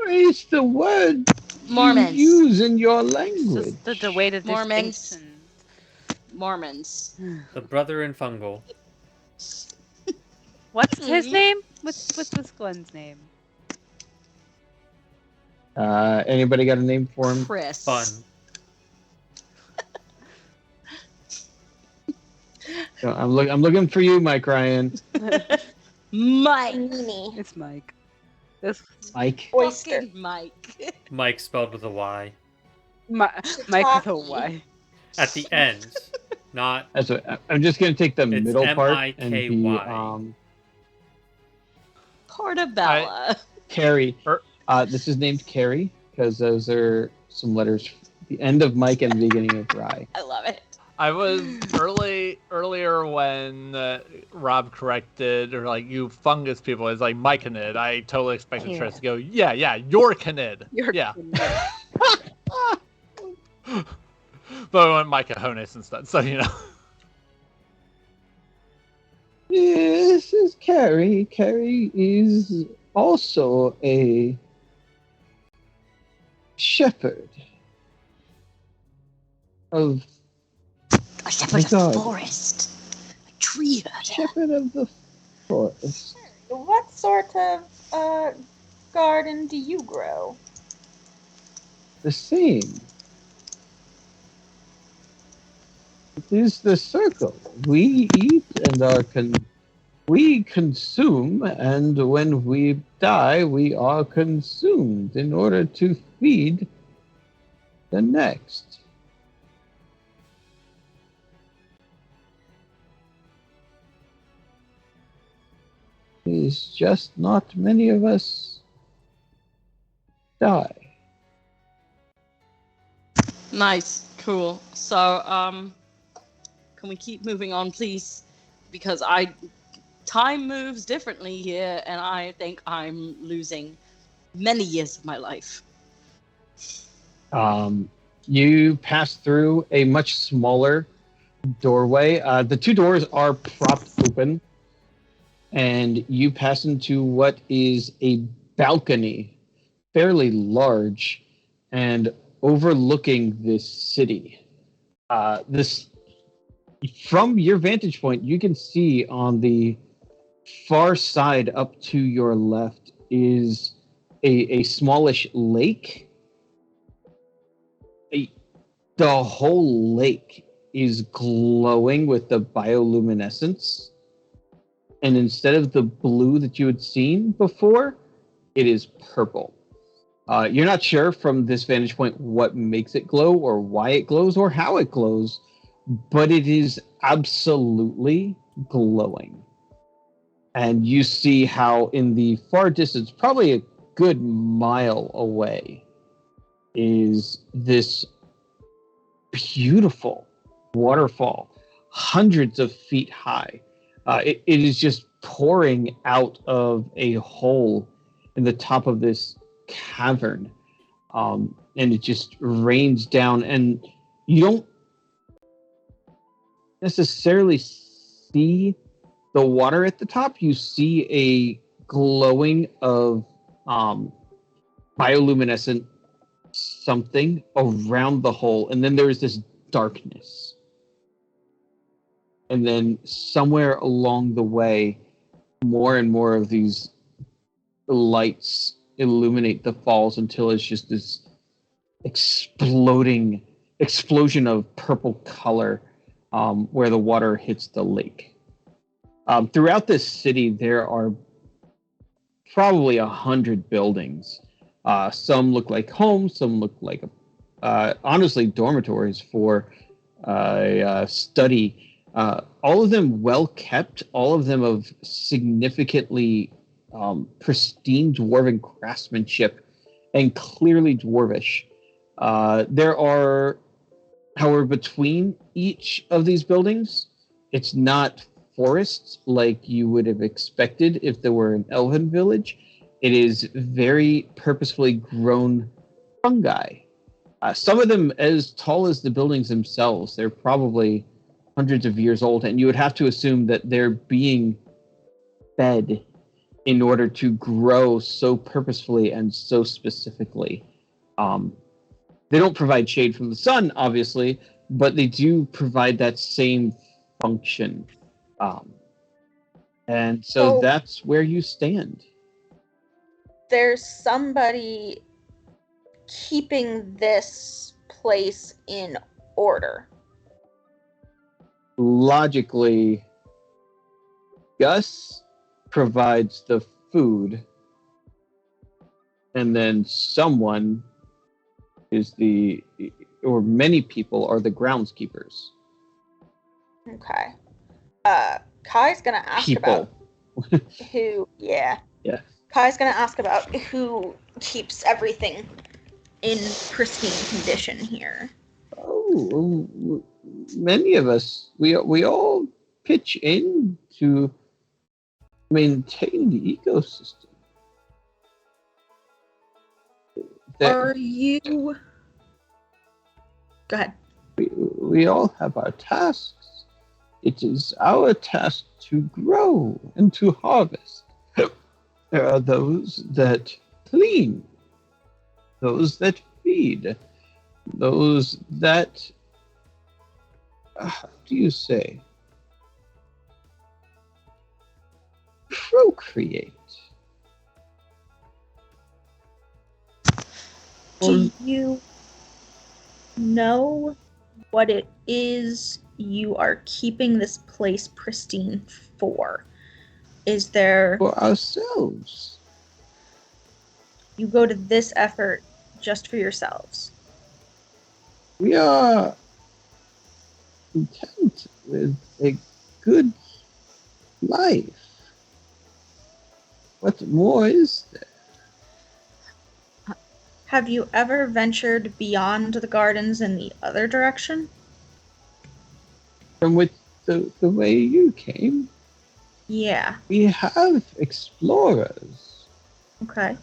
It's the word Mormons. you use in your It's language. just the way to Mormons. distinction. Mormons. The brother in fungal. What's his Mhm. name? What's this Glenn's name? Anybody got a name for him? Chris. Fun. No, I'm looking for you, Mike Ryan. Mike. Meanie. It's Mike. This Mike. Oyster. Fucking Mike. Mike spelled with a Y. Mike with a Shiitake. Y. At the end. Not That's what I'm just gonna take the It's middle part and be M-I-K-Y. Portobello. Carrie. Er- This is named Carrie because those are some letters. The end of Mike and the beginning of Rye. I love it. I was earlier when Rob corrected, or like, you fungus people, is like myconid. I totally expected Yeah. Tress to go, yeah, your canid. You're Yeah. But I went Mycohones instead, so you know. This is Carrie. Carrie is also a shepherd of A shepherd of God. the forest. A tree herder. Shepherd of the forest. What sort of garden do you grow? The same. It is the circle. We eat and we consume, and when we die, we are consumed in order to feed the next. It's just not many of us die. Nice, cool. So, can we keep moving on, please? Because time moves differently here, and I think I'm losing many years of my life. You pass through a much smaller doorway. The two doors are propped open, and you pass into what is a balcony, fairly large, and overlooking this city. From your vantage point, you can see on the far side up to your left is a smallish lake. The whole lake is glowing with the bioluminescence. And instead of the blue that you had seen before, it is purple. You're not sure from this vantage point what makes it glow or why it glows or how it glows, but it is absolutely glowing. And you see how in the far distance, probably a good mile away, is this beautiful waterfall, hundreds of feet high. It is just pouring out of a hole in the top of this cavern, and it just rains down, and you don't necessarily see the water at the top. You see a glowing of bioluminescent something around the hole, and then there's this darkness. And then somewhere along the way, more and more of these lights illuminate the falls until it's just this explosion of purple color where the water hits the lake. Throughout this city, there are probably 100 buildings. Some look like homes, some look like, honestly, dormitories for study. All of them well kept, all of them of significantly pristine dwarven craftsmanship and clearly dwarvish. There are, however, between each of these buildings, it's not forests like you would have expected if there were an elven village. It is very purposefully grown fungi. Some of them as tall as the buildings themselves. They're probably hundreds of years old, and you would have to assume that they're being fed in order to grow so purposefully and so specifically. They don't provide shade from the sun, obviously, but they do provide that same function. And so that's where you stand. There's somebody keeping this place in order. Logically, Gus provides the food, and then someone is or many people are the groundskeepers. Okay. Kai's gonna ask about who. Yeah. Kai's gonna ask about who keeps everything in pristine condition here. Oh, many of us. We all pitch in to maintain the ecosystem. Are you? Go ahead. We all have our tasks. It is our task to grow and to harvest. There are those that clean, those that feed, those that how do you say, procreate. Do you know what it is you are keeping this place pristine for? Is there... For ourselves. You go to this effort just for yourselves? We are content with a good life. What more is there? Have you ever ventured beyond the gardens in the other direction? From which the way you came, Yeah. we have explorers. Okay.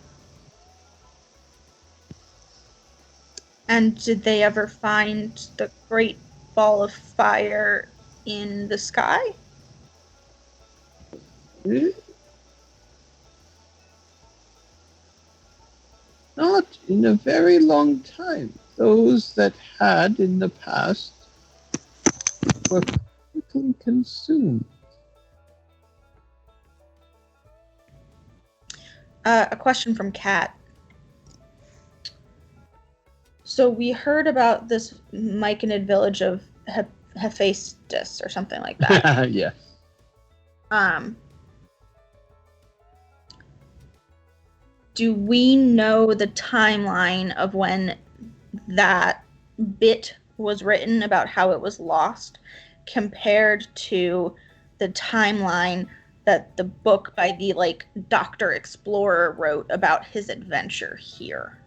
And did they ever find the great ball of fire in the sky? Eh? Not in a very long time. Those that had in the past were quickly consumed. A question from Kat. So we heard about this Myconid village of Hephaestus or something like that. Yeah. Do we know the timeline of when that bit was written about how it was lost compared to the timeline that the book by the Dr. Explorer wrote about his adventure here?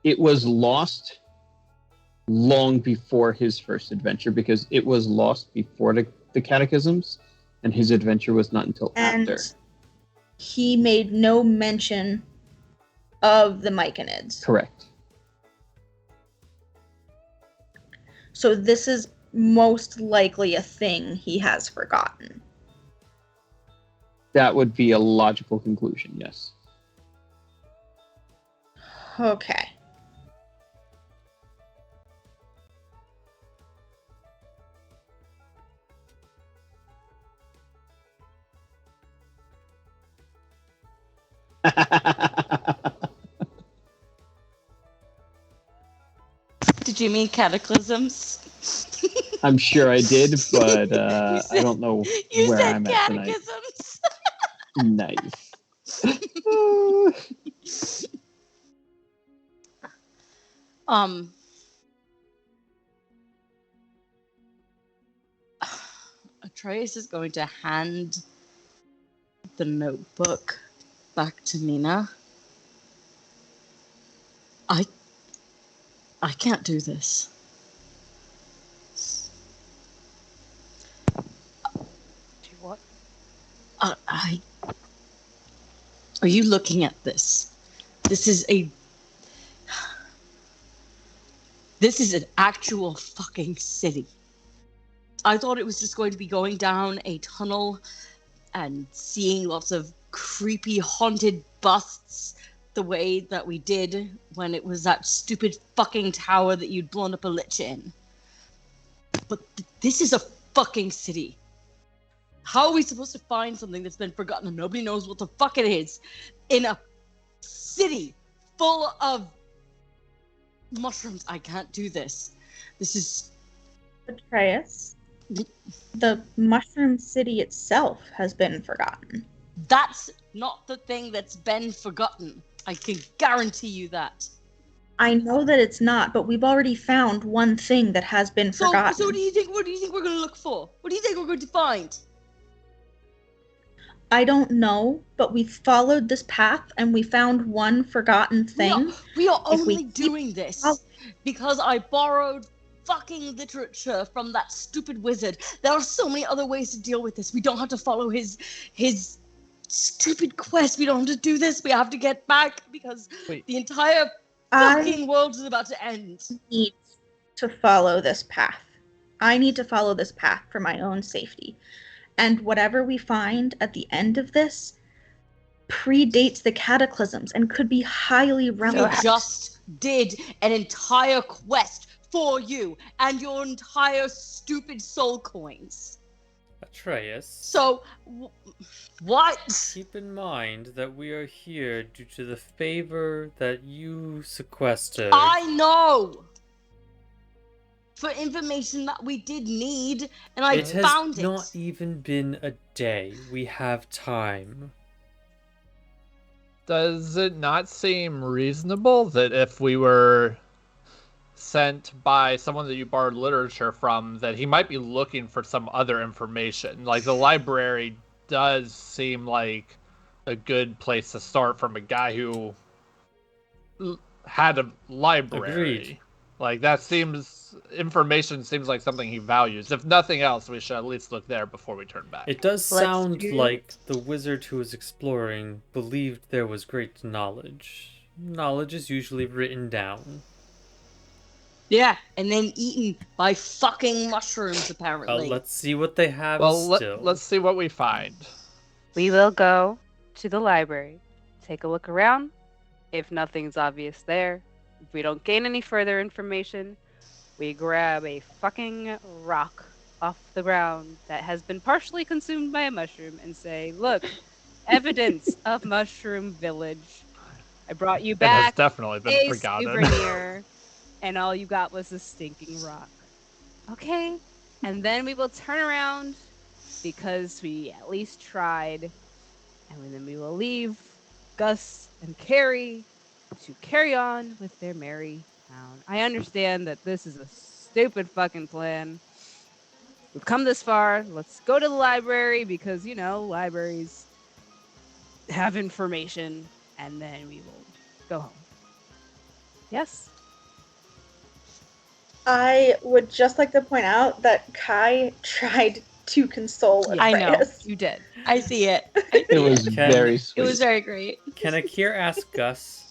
It was lost long before his first adventure because it was lost before the catechisms, and his adventure was not until And after. he made no mention of the Myconids. Correct. So this is most likely a thing he has forgotten. That would be a logical conclusion, yes. Okay. Did you mean cataclysms? I'm sure I did, but You I said- don't know You where said I'm at tonight. catechisms. Nice. Atreus is going to hand the notebook back to Mina. I can't do this. Do what? Are you looking at this? This is an actual fucking city. I thought it was just going to be going down a tunnel and seeing lots of creepy haunted busts the way that we did when it was that stupid fucking tower that you'd blown up a lich in. But this is a fucking city. How are we supposed to find something that's been forgotten and nobody knows what the fuck it is in a city full of mushrooms? I can't do this. This is... Atreus, the Mushroom City itself has been forgotten. That's not the thing that's been forgotten. I can guarantee you that. I know that it's not, but we've already found one thing that has been forgotten. So what do you think we're going to look for? What do you think we're going to find? I don't know, but we followed this path and we found one forgotten thing. We are If we only keep- doing this because I borrowed fucking literature from that stupid wizard. There are so many other ways to deal with this. We don't have to follow his stupid quest. We don't have to do this. We have to get back because Wait. the entire fucking world is about to end. Need to follow this path. I need to follow this path for my own safety. And whatever we find at the end of this, predates the cataclysms and could be highly We relevant. just did an entire quest for you and your entire stupid soul coins. Atreus, So, what? keep in mind that we are here due to the favor that you sequestered. I know! For information that we did need, and I It has found not it. even been a day. We have time. Does it not seem reasonable that if we were sent by someone that you borrowed literature from, that he might be looking for some other information? Like, the library does seem like a good place to start from a guy who had a library. Agreed. Like, information seems like something he values. If nothing else, we should at least look there before we turn back. It does Let's sound do- like the wizard who was exploring believed there was great knowledge. Knowledge is usually written down. Yeah, and then eaten by fucking mushrooms, apparently. Let's see what they have Well, still. let's see what we find. We will go to the library, take a look around. If nothing's obvious there, if we don't gain any further information, we grab a fucking rock off the ground that has been partially consumed by a mushroom and say, look, evidence of Mushroom Village. I brought you It has back definitely been a forgotten. souvenir, and all you got was a stinking rock. Okay? And then we will turn around because we at least tried. And then we will leave Gus and Carrie to carry on with their merry town. I understand that this is a stupid fucking plan. We've come this far. Let's go to the library because, libraries have information, and then we will go home. Yes? I would just like to point out that Kai tried to console I know. Atreus. You did. I see it. It was Can- very sweet. It was very great. Can Akir ask Gus,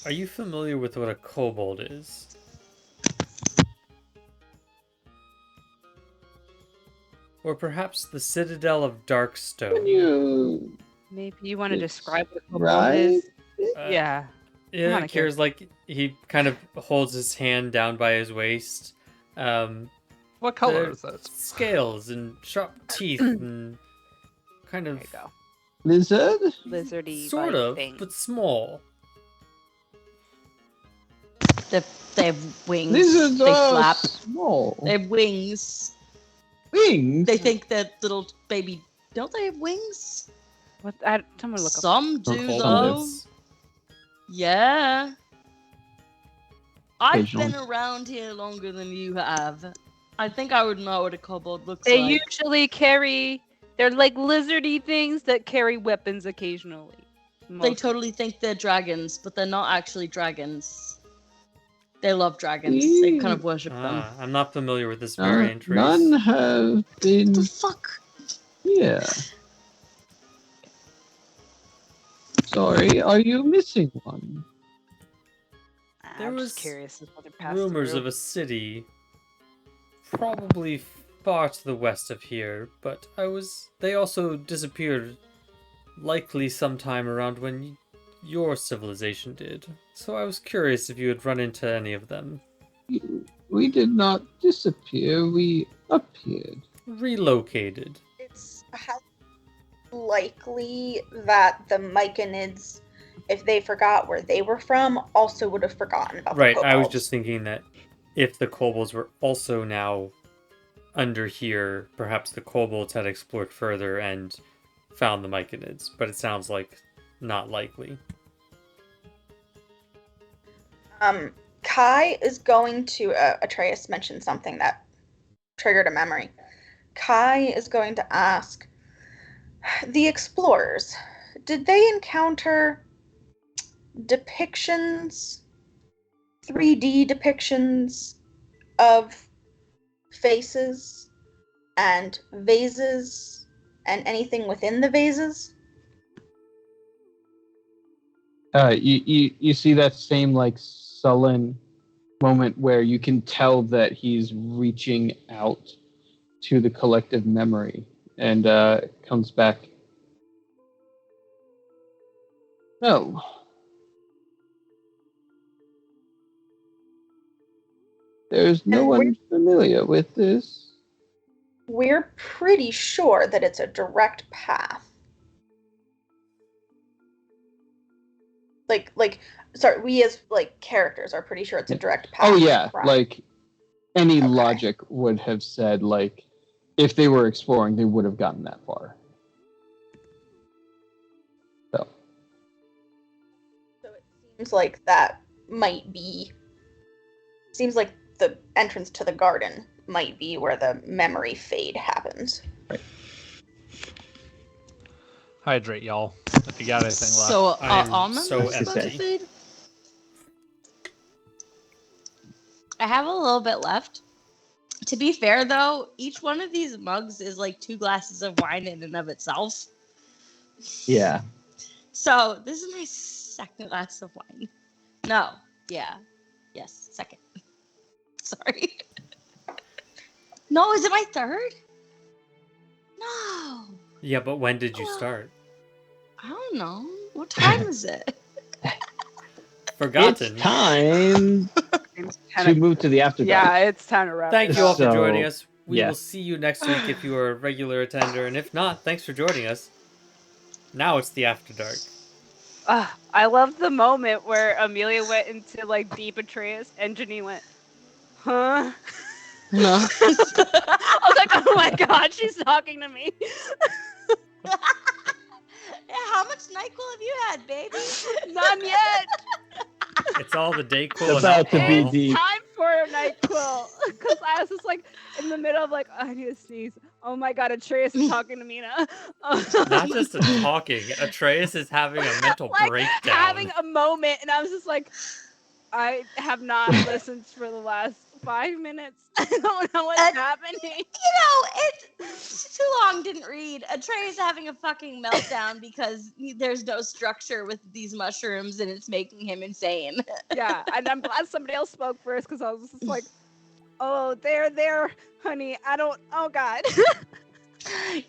are you familiar with what a kobold is? Or perhaps the Citadel of Darkstone? Can you Maybe you want to It's describe what a kobold right? is? Uh, Yeah. Yeah, on, Akir. Akir's like, he kind of holds his hand down by his waist. What color They're is this? Scales and sharp teeth and kind There of you go. lizard? Lizardy sort like of, thing. but small. They have wings. Lizards they are flap. small. They have wings. Wings. They think that little baby. Don't they have wings? What? Someone look up. Some For do, though. kobolds. Yeah. I've been Occasionally. around here longer than you have. I think I would know what a kobold looks They like. usually carry. They're like lizardy things that carry weapons occasionally. They Most- totally think they're dragons, but they're not actually dragons. They love dragons. They kind of worship them. I'm not familiar with this None, variant race. none have been The fuck? here. Sorry, are you missing one? There I'm was just curious if other passed Rumors through. of a city, probably far to the west of here, but they also disappeared, likely sometime around when your civilization did. So I was curious if you had run into any of them. We did not disappear, we appeared. Relocated. It's how likely that the Myconids, if they forgot where they were from, also would have forgotten about Right, the I was kobolds. just thinking that if the kobolds were also now under here, perhaps the kobolds had explored further and found the Myconids, but it sounds like not likely. Kai is going to. Atreus mentioned something that triggered a memory. Kai is going to ask the explorers, did they encounter depictions, 3D depictions of faces and vases and anything within the vases? You see that same like sullen moment where you can tell that he's reaching out to the collective memory, and comes back. No. There's no And one familiar with this. We're pretty sure that it's a direct path. Sorry, we as like characters are pretty sure it's a direct path. Oh yeah, right? like any Okay. logic would have said like if they were exploring, they would have gotten that far. So So it seems like that might be. Seems like the entrance to the garden might be where the memory fade happens. Hydrate, y'all. If you got anything left. So, I'm almonds so are supposed to empty. fade? I have a little bit left. To be fair, though, each one of these mugs is like 2 glasses of wine in and of itself. yeah. So this is my second glass of wine. No, yeah, yes, second. Sorry. No, is it my third? No, Yeah, but when did you start? I don't know. What time is it? Forgotten. It's time It's to kind of, move to the after dark. yeah, it's time to wrap. Thank this you all up. for So, joining us. We yeah. will see you next week if you are a regular attender, and if not, thanks for joining us. Now it's the After Dark. I love the moment where Amelia went into like deep Atreus and Janine went, huh? No. I was like, oh my god, she's talking to me. Yeah, how much NyQuil have you had, baby? None yet. It's all the Dayquil and About to be alcohol. deep. Time for a NyQuil. Because I was just like in the middle of like, I need to sneeze. Oh my god, Atreus is talking to me now. Not just a talking. Atreus is having a mental like breakdown. having a moment, and I was just like, I have not listened for the last 5 minutes. I don't know what's happening. You know, it's too long. Didn't read. Atreus having a fucking meltdown because there's no structure with these mushrooms, and it's making him insane. Yeah, and I'm glad somebody else spoke first because I was just like, oh, there, honey. I don't. Oh God.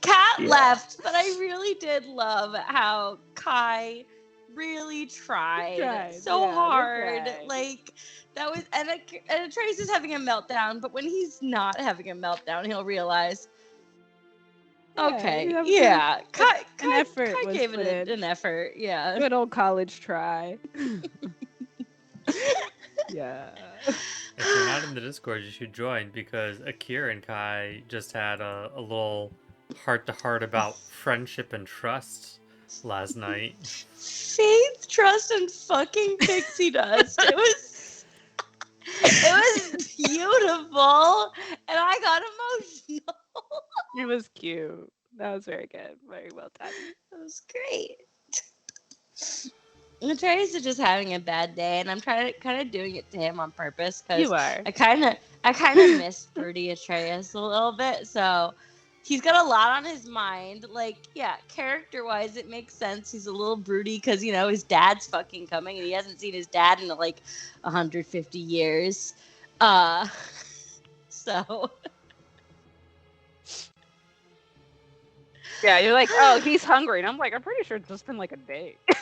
Kat Yeah. left, but I really did love how Kai really tried, tried, so yeah, they hard. tried. Like that was, and Atreus is having a meltdown, but when he's not having a meltdown, he'll realize. Yeah, Okay, you have yeah, Kai effort was gave put it in. an effort. Yeah. Good old college try. Yeah. If you're not in the Discord, you should join because Akira and Kai just had a little heart-to-heart about friendship and trust last night. Faith, trust, and fucking pixie dust. It was beautiful, and I got emotional. It was cute. That was very good. Very well done. It was great. Atreus is just having a bad day, and I'm kind of doing it to him on purpose because You are. I kind of miss Fruity Atreus a little bit. So he's got a lot on his mind. Like, yeah, character-wise, it makes sense. He's a little broody because his dad's fucking coming, and he hasn't seen his dad in like 150 years. So. Yeah, you're like, oh, he's hungry. And I'm like, I'm pretty sure it's just been like a day. It's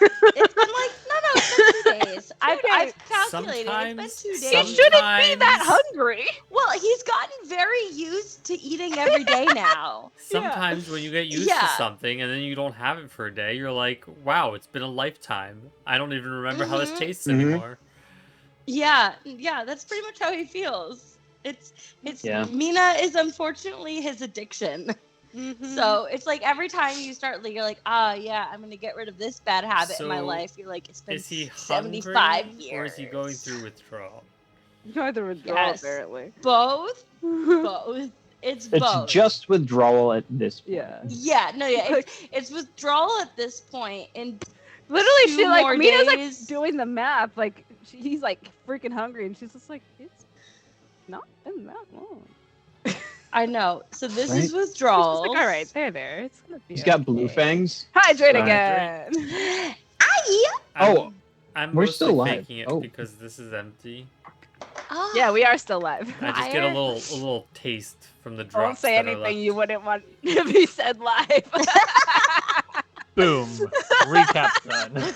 been like it's been 2 days. I've calculated Sometimes- it's been 2 He days. shouldn't be that Sometimes- hungry. Well, he's gotten very used to eating every day now. Sometimes when you get used Yeah. to something and then you don't have it for a day, you're like, wow, it's been a lifetime. I don't even remember how this Mhm. tastes Mhm. anymore. Yeah, that's pretty much how he feels. It's Yeah. Mina is unfortunately his addiction. Mm-hmm. So it's like every time you start, you're like, yeah, I'm gonna get rid of this bad habit in my So, life. You're like, it's been Is he 75 hungry years. or is he going through withdrawal? You're the withdrawal, Yes. apparently. both? Both. It's It's both. just withdrawal at this point. Yeah. Yeah, no, yeah, it's withdrawal at this point, and Literally, 2 she like more Mina's days. like doing the math. Like he's like freaking hungry, and she's just like, it's not been that long. I know. So this Right? is She's just withdrawal. like, all right, there. It's gonna be. He's got blue okay." fangs. Hydrate Right. again. Oh, I'm we're mostly still live. faking it Oh. because this is empty. Oh, Yeah, we are still live. I just get a Fire. little taste from the Don't drops. say that are anything left. you wouldn't want to be said live. Boom. Recap done.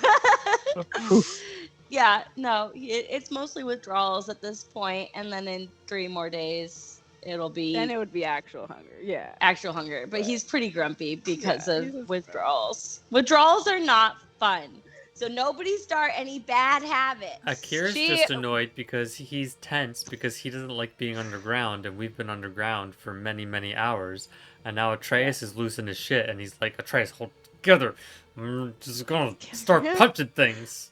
Yeah, no, it's mostly withdrawals at this point, and then in 3 more days, it'll be Then it would be actual hunger. Yeah. actual hunger. But he's pretty grumpy because Yeah, he's of just withdrawals. Withdrawals are not fun. So nobody start any bad habits. Akira's just annoyed because he's tense because he doesn't like being underground, and we've been underground for many, many hours. And now Atreus is losing his shit, and he's like, Atreus, hold together. I'm just gonna start punching things.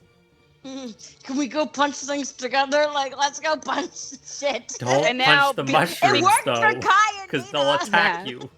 Can we go punch things together? Like, let's go punch shit. Don't And now punch the be- mushrooms, It worked though, for Kai and because they'll Mina. attack Yeah. you.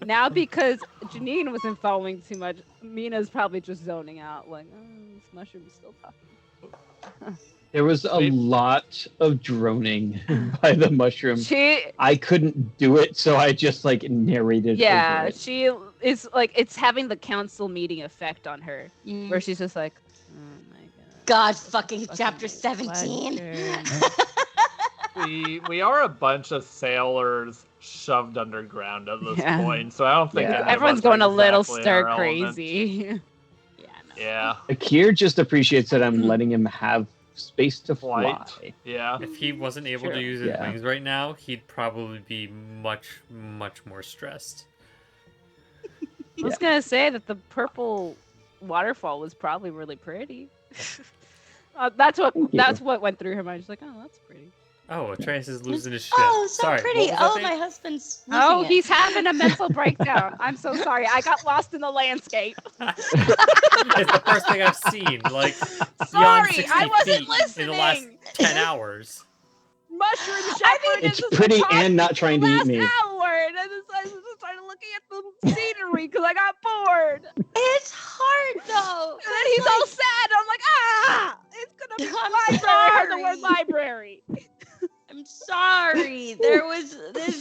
Now because Janine wasn't following too much, Mina's probably just zoning out, like, oh, this mushroom is still talking. There was a Wait. lot of droning by the mushroom. She, I couldn't do it, so I just like narrated. yeah, over it. she is like, it's having the council meeting effect on her, Mm. where she's just like, oh my god. God fucking Fucking chapter 17. mushroom." We are a bunch of sailors shoved underground at this Yeah. point, so I don't think Yeah. any of Everyone's us are going a little exactly in stir our element. crazy. Yeah, no. Yeah, Akir just appreciates that I'm Mhm. letting him have space to Flight. fly. yeah. If he wasn't able to True. use his Yeah. wings right now, he'd probably be much, much more stressed. I was gonna say that the purple waterfall was probably really pretty. That's what Thank you. that's what went through her mind. She's like, oh, that's pretty. Oh, Atreus is losing his shit. Oh, so Sorry, pretty. what was that Oh, thing? my husband's Oh, losing it. he's having a mental breakdown. I'm so sorry. I got lost in the landscape. It's the first thing I've seen, like, beyond Sorry, 60 I wasn't feet in the last listening. 10 hours. Mushroom shepherd It's is pretty talking and not trying to eat last me. hour, and I was just started looking at the scenery because I got bored. And It's hard, though. then he's all sad. I'm like, ah, it's gonna be I'm library. I heard the word sorry. library. I'm sorry. There's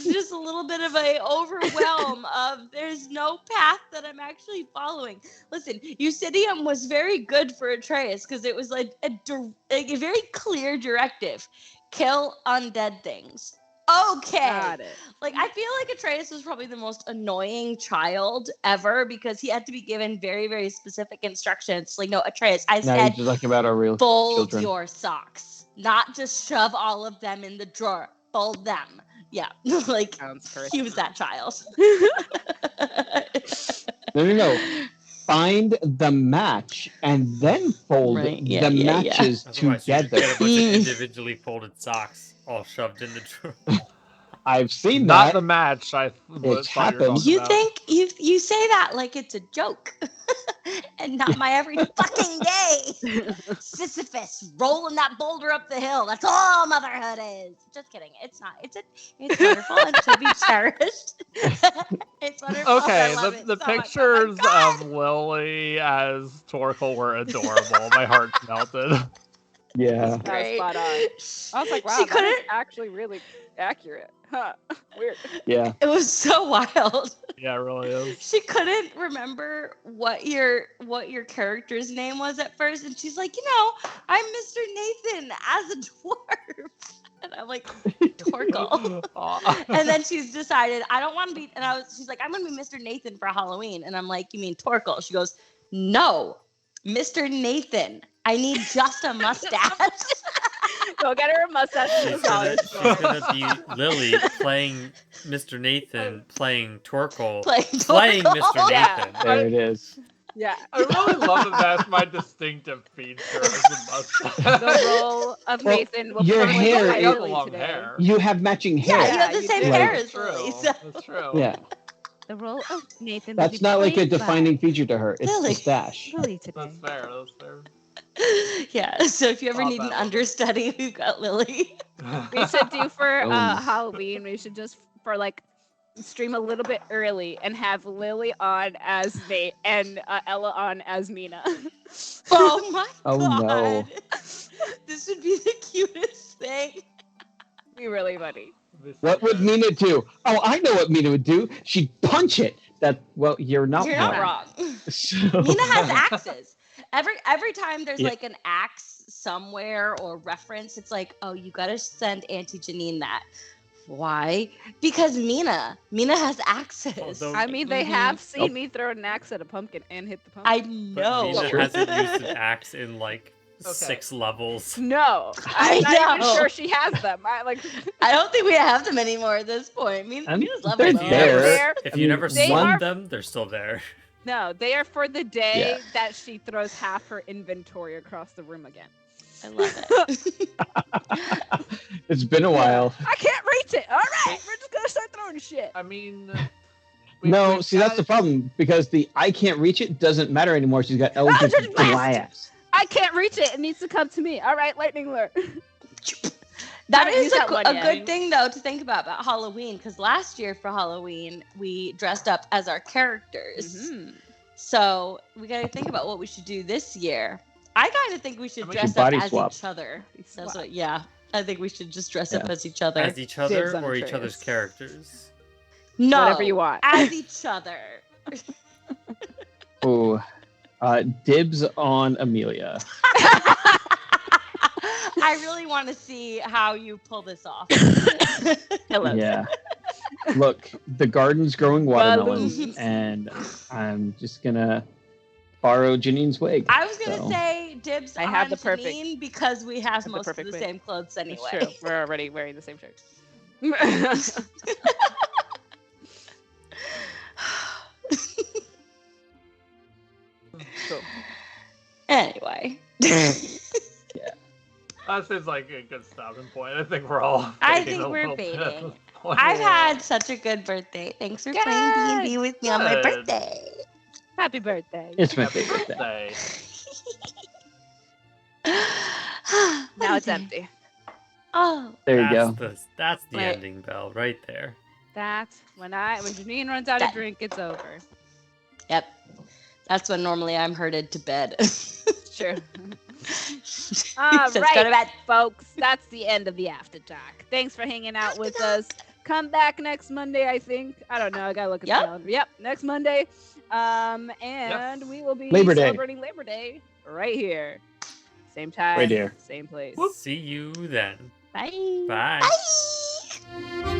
just a little bit of a overwhelm of there's no path that I'm actually following. Listen, Eusidium was very good for Atreus because it was like a very clear directive. Kill undead things. Okay. Got it. Like, I feel like Atreus was probably the most annoying child ever because he had to be given very, very specific instructions. Like, no, Atreus, I Now you're said just talking about our real fold children. your socks, not just shove all of them in the drawer. Fold them. Yeah, like Sounds correct. he was that child. No. Find the match and then fold Right, yeah, the yeah, yeah. matches Otherwise, you just together. get a bunch Mm. of individually folded socks all shoved in the drawer. I've seen Not that. the match. I thought you were happened. talking You about. think you say that like it's a joke, and not my every fucking day. Sisyphus rolling that boulder up the hill. That's all motherhood is. Just kidding. It's not. It's wonderful and to be cherished. It's wonderful. Okay, I love it the so much. Oh my pictures God. of Lily as Torkel were adorable. My heart melted. Yeah. That was spot on. I was like, wow, She that is couldn't. actually really accurate. Huh. Weird. Yeah. It was so wild. Yeah, it really is. She couldn't remember what your character's name was at first, and she's like, I'm Mr. Nathan as a dwarf, and I'm like, Torkel. Aw. And then she's decided I don't want to be, and she's like, I'm gonna be Mr. Nathan for Halloween, and I'm like, you mean Torkel? She goes, no, Mr. Nathan. I need just a mustache. Go get her a mustache. She's and gonna, college. she's gonna be Lily playing Mr. Nathan, playing Torkel, Playing playing Torkel. Mr. Yeah. Nathan. There it is. Yeah. I really love that that's my distinctive feature as a mustache. The role of Well, Nathan will your permanently hair go I by is- have Lily long today. hair. You have matching hair. Yeah, you have Yeah, the you same do. hair That's as true. Lily. So. That's true. Yeah. The role of Nathan. That's not like a defining feature to her. It's Lily. the stash. Lily today. That's fair. That's fair. Yeah, so if you ever Not need an bad. understudy, we've got Lily. We should do for Oh. Halloween. We should just for like stream a little bit early and have Lily on as Nate and Ella on as Mina. Oh my Oh, god. no. This would be the cutest thing. Be really funny. What would Mina do? Oh, I know what Mina would do. She'd punch it. You're not You're wrong. not wrong. So- Mina has axes. Every time there's Yeah. like an axe somewhere or reference, it's like, oh, you gotta send Auntie Janine that. Why? Because Mina has access. Although- I mean, they Mhm. have seen me throw an axe at a pumpkin and hit the pumpkin. I But know. Mina Sure. hasn't used an axe in like Okay. 6 levels. No, I I'm not even know. sure she has them. I like. I don't think we have them anymore at this point. I'm- Mina's they're level If though. you there. never, if I you mean, never they summoned are- them, they're still there. No, they are for the day Yeah. that she throws half her inventory across the room again. I love it. It's been a while. I can't reach it. All right, we're just gonna start throwing shit. I mean, No, see, that's the problem because the I can't reach it doesn't matter anymore. She's got Eldritch Eldritch Blast! Blast. I can't reach it. It needs to come to me. All right, lightning lure. That Haven't is used that one a yet. good thing though to think about Halloween, because last year for Halloween we dressed up as our characters. Mhm. So we got to think about what we should do this year. I kind of think we should I mean, dress should up body as swap. each other. That's Swap. what. Yeah, I think we should just dress up Yeah. as each other. As each other Dibs on or each Atreus. other's characters. No, Whatever you want. as each other. Oh, dibs on Amelia. I really want to see how you pull this off. Hello. Yeah. Look, the garden's growing watermelons, Balloons. and I'm just gonna borrow Janine's wig. I was gonna so. say dibs I on have the perfect- Janine because we have the most of perfect the wig. same clothes It's anyway. true. We're already wearing the same shirt. Cool. Anyway. that seems like a good stopping point. I think we're all. I baiting think a we're little bit at baiting. this point. I've had such a good birthday. Thanks for playing D&D with me on my Good. birthday. Happy birthday. It's my Happy favorite day. birthday. Now it's Okay. empty. Oh, There you go. That's the Wait. ending bell right there. That's when Janine runs out of That- drink, it's over. yep. That's when normally I'm herded to bed. Sure. Says, All go to right, bed. folks. That's the end of the after talk. Thanks for hanging out with us. Come back next Monday, I think. I don't know. I gotta look at Yep. the calendar. Yep, next Monday. And we will be Labor Day. celebrating Labor Day right here. Same time, Right here. same place. See you then. Bye. Bye. Bye.